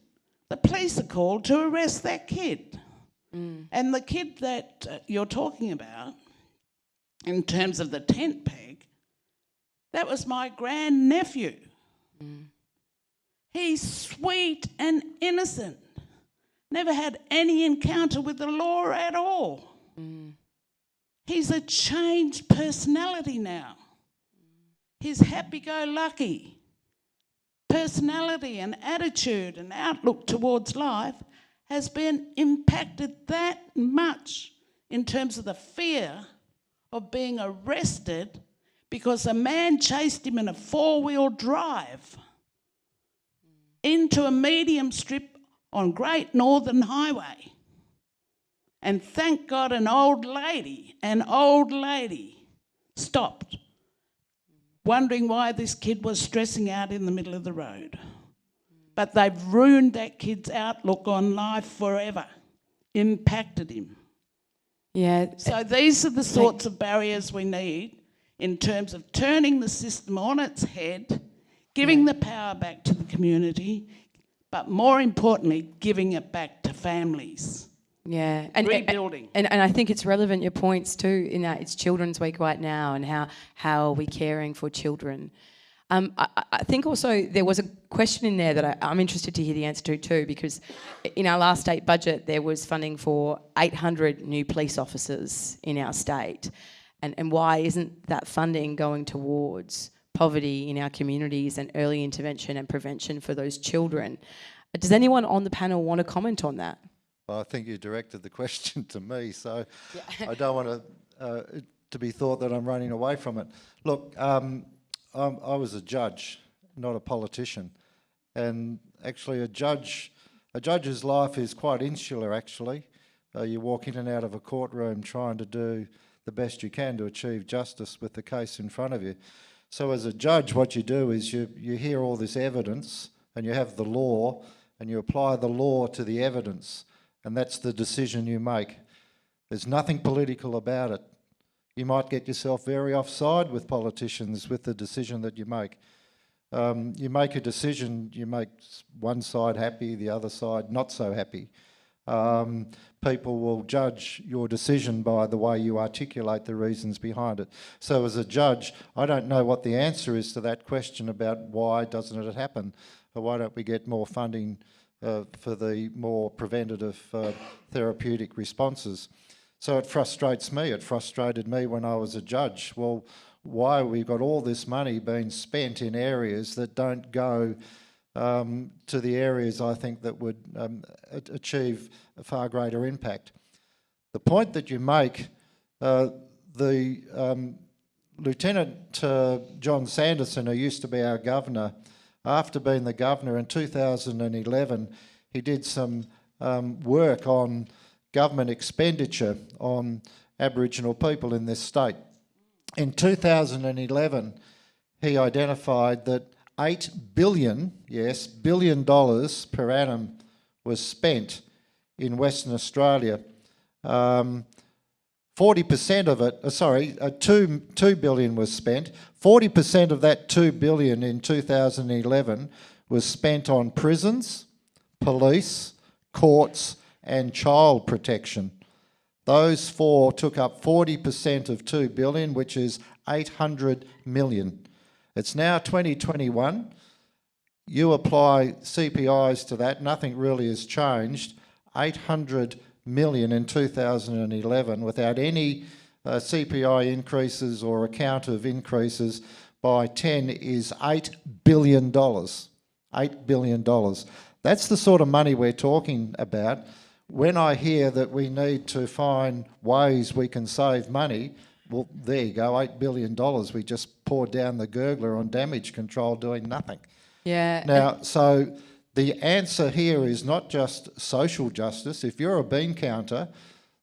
the police are called to arrest that kid. And the kid that you're talking about, in terms of the tent peg, that was my grandnephew. He's sweet and innocent. Never had any encounter with the law at all. He's a changed personality now. His happy-go-lucky personality and attitude and outlook towards life has been impacted that much in terms of the fear of being arrested because a man chased him in a four-wheel drive into a medium strip on Great Northern Highway. And thank God an old lady stopped, wondering why this kid was stressing out in the middle of the road. But they've ruined that kid's outlook on life forever, impacted him. Yeah. So these are the sorts of barriers we need in terms of turning the system on its head, giving the power back to the community, but more importantly, giving it back to families. Yeah, and rebuilding. And I think it's relevant, your points too, in that it's Children's Week right now, and how are we caring for children? I think also there was a question in there that I'm interested to hear the answer to too, because in our last state budget there was funding for 800 new police officers in our state, and why isn't that funding going towards poverty in our communities and early intervention and prevention for those children? Does anyone on the panel want to comment on that? Well, I think you directed the question to me, so yeah. I don't want to be thought that I'm running away from it. Look, I was a judge, not a politician, and actually a judge's life is quite insular. Actually, you walk in and out of a courtroom trying to do the best you can to achieve justice with the case in front of you. So as a judge, what you do is you hear all this evidence and you have the law and you apply the law to the evidence, and that's the decision you make. There's nothing political about it. You might get yourself very offside with politicians with the decision that you make. You make a decision, you make one side happy, the other side not so happy. People will judge your decision by the way you articulate the reasons behind it. So as a judge, I don't know what the answer is to that question about why doesn't it happen, or why don't we get more funding for the more preventative therapeutic responses. So it frustrates me. It frustrated me when I was a judge. Well, why have we got all this money being spent in areas that don't go to the areas I think that would achieve a far greater impact? The point that you make, Lieutenant John Sanderson, who used to be our governor, after being the governor in 2011, he did some work on government expenditure on Aboriginal people in this state. In 2011, he identified that $8 billion, yes, $1 billion per annum was spent in Western Australia. 40% of it, $2 billion was spent. 40% of that $2 billion in 2011 was spent on prisons, police, courts, and child protection. Those four took up 40% of $2 billion, which is $800 million. It's now 2021. You apply CPIs to that, nothing really has changed. $800 million in 2011 without any CPI increases or account of increases by 10 is $8 billion. $8 billion. That's the sort of money we're talking about. When I hear that we need to find ways we can save money, well, there you go, $8 billion. We just poured down the gurgler on damage control doing nothing. Yeah. Now, so the answer here is not just social justice. If you're a bean counter,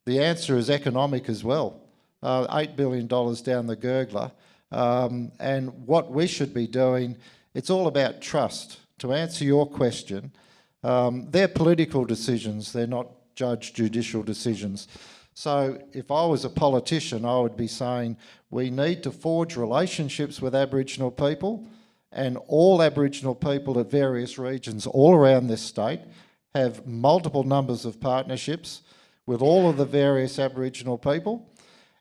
the answer is economic as well. $8 billion down the gurgler. And what we should be doing, it's all about trust. To answer your question, they're political decisions. They're not judge judicial decisions. So if I was a politician, I would be saying we need to forge relationships with Aboriginal people, and all Aboriginal people at various regions all around this state have multiple numbers of partnerships with all of the various Aboriginal people,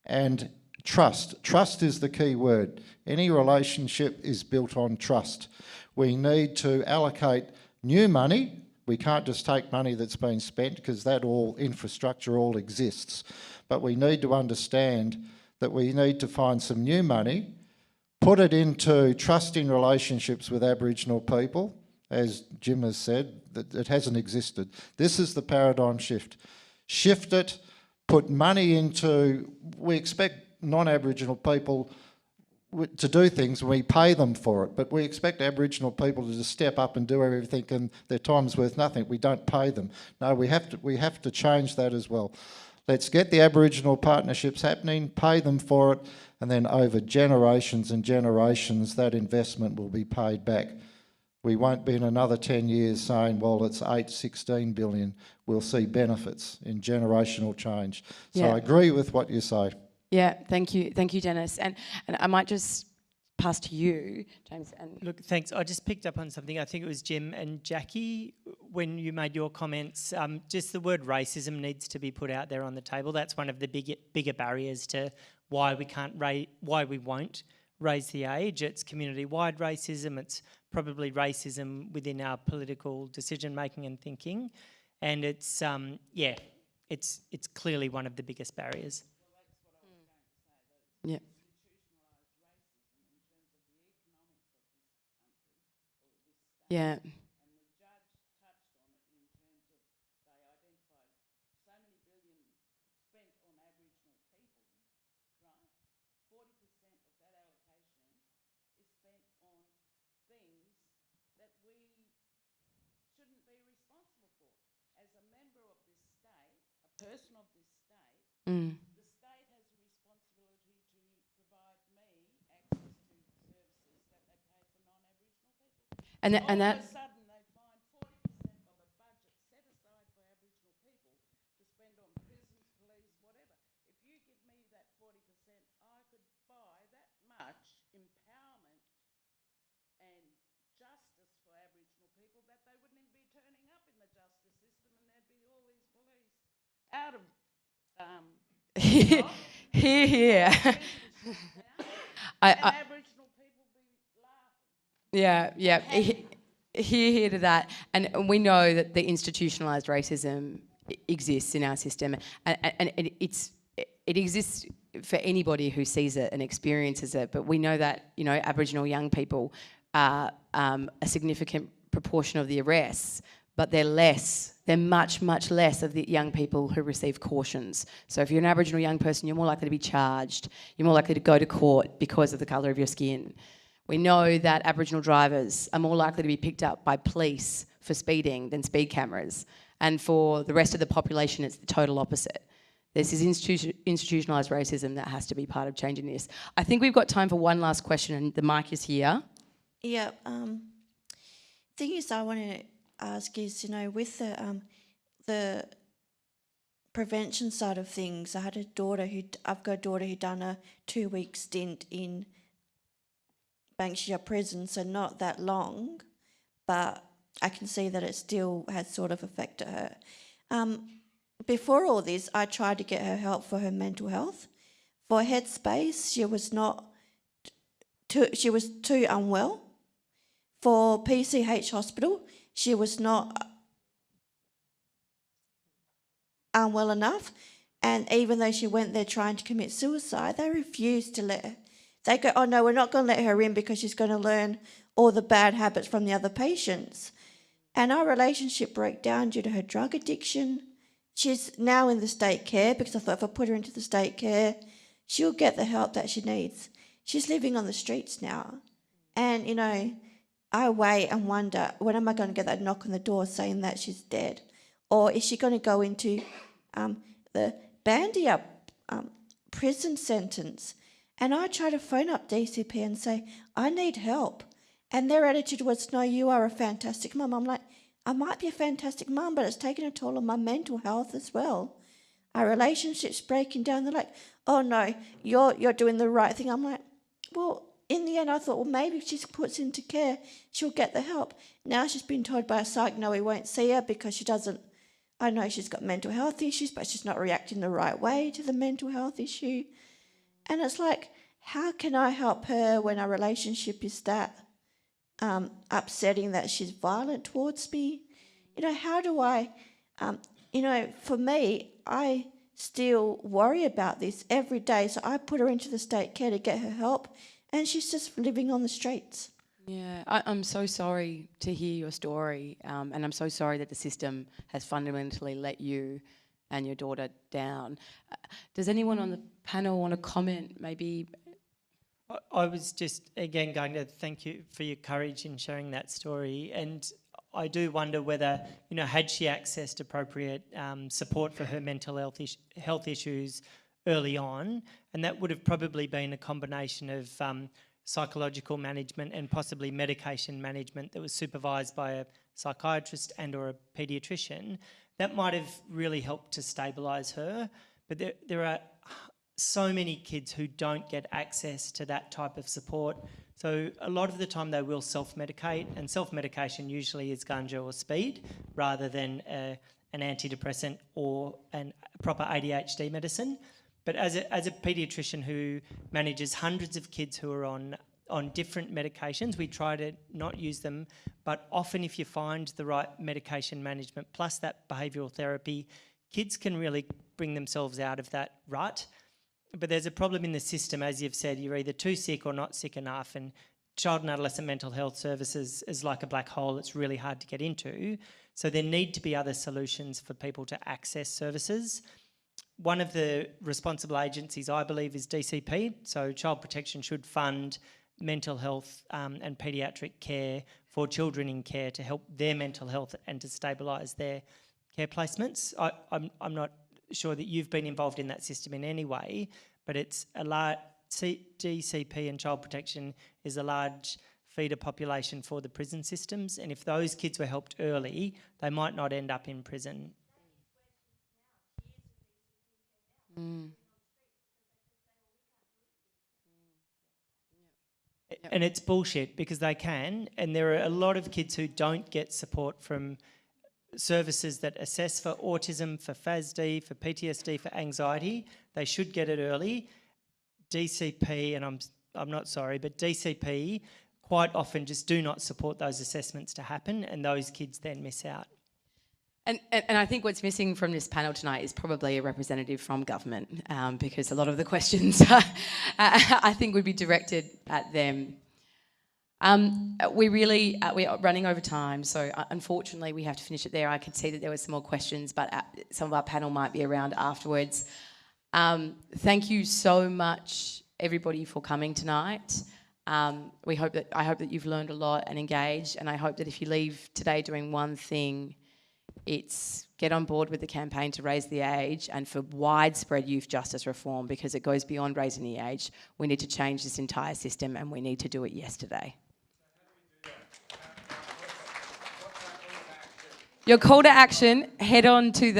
and trust. Trust is the key word. Any relationship is built on trust. We need to allocate new money. We can't just take money that's been spent, because that all infrastructure all exists. But we need to understand that we need to find some new money, put it into trusting relationships with Aboriginal people. As Jim has said, that it hasn't existed. This is the paradigm shift. Shift it, put money into, we expect non-Aboriginal people to do things, we pay them for it, but we expect Aboriginal people to just step up and do everything and their time's worth nothing. We don't pay them. No, we have to change that as well. Let's get the Aboriginal partnerships happening, pay them for it, and then over generations and generations that investment will be paid back. We won't be in another 10 years saying, well, it's 16 billion. We'll see benefits in generational change. So Yeah. I agree with what you say. Yeah, thank you, Dennis. And I might just pass to you, James. And Look, thanks. I just picked up on something. I think it was Jim and Jackie when you made your comments. Just the word racism needs to be put out there on the table. That's one of the bigger barriers to why we won't raise the age. It's community-wide racism. It's probably racism within our political decision-making and thinking. And it's it's clearly one of the biggest barriers. yeah. Yeah. Mm. And that, and that. Here. Yeah. Here to that. And we know that the institutionalised racism exists in our system, and it exists for anybody who sees it and experiences it. But we know that, you know, Aboriginal young people are a significant proportion of the arrests, but they're much, much less of the young people who receive cautions. So if you're an Aboriginal young person, you're more likely to be charged, you're more likely to go to court because of the colour of your skin. We know that Aboriginal drivers are more likely to be picked up by police for speeding than speed cameras. And for the rest of the population, it's the total opposite. This is institutionalised racism that has to be part of changing this. I think we've got time for one last question, and the mic is here. Yeah, thing is I want to ask is, you know, with the prevention side of things, I've got a daughter who done a 2-week stint in Banksia prison, so not that long, but I can see that it still has sort of affected her. Before all this, I tried to get her help for her mental health. For Headspace, she was too unwell. For PCH Hospital, she was not unwell enough, and even though she went there trying to commit suicide, they refused to let her. They go, oh no, we're not going to let her in because she's going to learn all the bad habits from the other patients. And our relationship broke down due to her drug addiction. She's now in the state care because I thought if I put her into the state care, she'll get the help that she needs. She's living on the streets now. And, you know, I wait and wonder, when am I going to get that knock on the door saying that she's dead? Or is she going to go into the Bandia prison sentence? And I try to phone up DCP and say, I need help. And their attitude was, no, you are a fantastic mum. I'm like, I might be a fantastic mum, but it's taken a toll on my mental health as well. Our relationship's breaking down. They're like, oh no, you're doing the right thing. I'm like, well, in the end, I thought, well, maybe if she puts into care, she'll get the help. Now she's been told by a psych, no, we won't see her because she doesn't, I know she's got mental health issues, but she's not reacting the right way to the mental health issue. And it's like, how can I help her when our relationship is that upsetting that she's violent towards me? You know, how do I, you know, for me, I still worry about this every day. So I put her into the state care to get her help, and she's just living on the streets. Yeah, I'm so sorry to hear your story, and I'm so sorry that the system has fundamentally let you and your daughter down. Does anyone on the panel want to comment, maybe? I was just, again, going to thank you for your courage in sharing that story. And I do wonder whether, you know, had she accessed appropriate support for her mental health issues early on, and that would have probably been a combination of psychological management and possibly medication management that was supervised by a psychiatrist and or a paediatrician, that might have really helped to stabilise her. But there are so many kids who don't get access to that type of support. So a lot of the time they will self-medicate, and self-medication usually is ganja or speed rather than an antidepressant or a proper ADHD medicine. But as a paediatrician who manages hundreds of kids who are on different medications, we try to not use them, but often if you find the right medication management plus that behavioural therapy, kids can really bring themselves out of that rut. But there's a problem in the system, as you've said, you're either too sick or not sick enough, and child and adolescent mental health services is like a black hole. It's really hard to get into. So there need to be other solutions for people to access services. One of the responsible agencies, I believe, is DCP. So Child Protection should fund mental health and paediatric care for children in care to help their mental health and to stabilise their care placements. I'm not sure that you've been involved in that system in any way, but it's a large DCP and Child Protection is a large feeder population for the prison systems, and if those kids were helped early, they might not end up in prison. And it's bullshit because they can, and there are a lot of kids who don't get support from services that assess for autism, for FASD, for PTSD, for anxiety. They should get it early. DCP, and I'm not sorry, but DCP quite often just do not support those assessments to happen, and those kids then miss out. And I think what's missing from this panel tonight is probably a representative from government, because a lot of the questions I think would be directed at them. We are running over time, so unfortunately we have to finish it there. I could see that there were some more questions, but some of our panel might be around afterwards. Thank you so much, everybody, for coming tonight. I hope that you've learned a lot and engaged, and I hope that if you leave today doing one thing, it's get on board with the campaign to raise the age and for widespread youth justice reform, because it goes beyond raising the age. We need to change this entire system, and we need to do it yesterday. Your call to action, head on to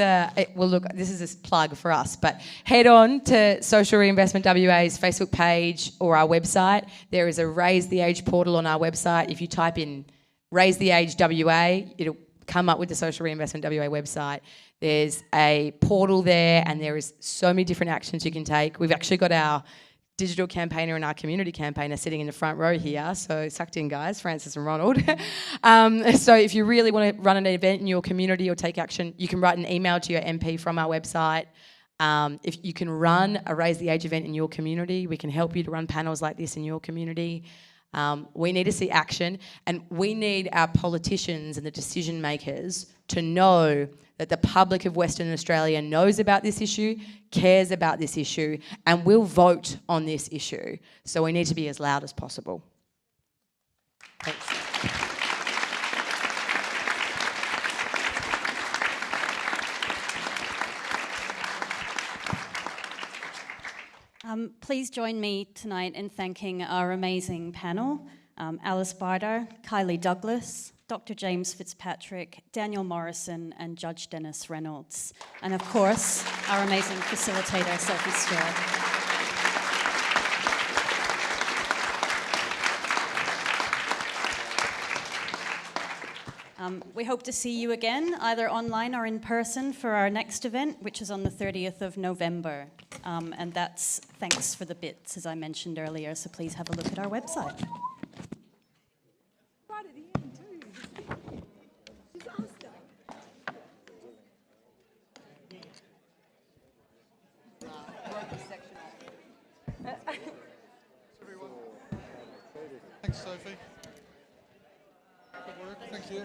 well look, this is a plug for us, but head on to Social Reinvestment WA's Facebook page or our website. There is a Raise the Age portal on our website. If you type in Raise the Age WA, it'll come up with the Social Reinvestment WA website. There's a portal there, and there is so many different actions you can take. We've actually got our digital campaigner and our community campaigner sitting in the front row here, so sucked in, guys, Francis and Ronald. So if you really want to run an event in your community or take action, you can write an email to your MP from our website. If you can run a Raise the Age event in your community, we can help you to run panels like this in your community. We need to see action, and we need our politicians and the decision makers to know that the public of Western Australia knows about this issue, cares about this issue, and will vote on this issue. So we need to be as loud as possible. Thanks. Please join me tonight in thanking our amazing panel, Alice Barter, Kylie Douglas, Dr. James Fitzpatrick, Daniel Morrison, and Judge Dennis Reynolds. And of course, our amazing facilitator, Sophie Stewart. We hope to see you again, either online or in person, for our next event, which is on the 30th of November. And that's thanks for the bits, as I mentioned earlier, so please have a look at our website. Right at the end, too. She's Auslan. Thanks, Sophie. Good work. Thank you.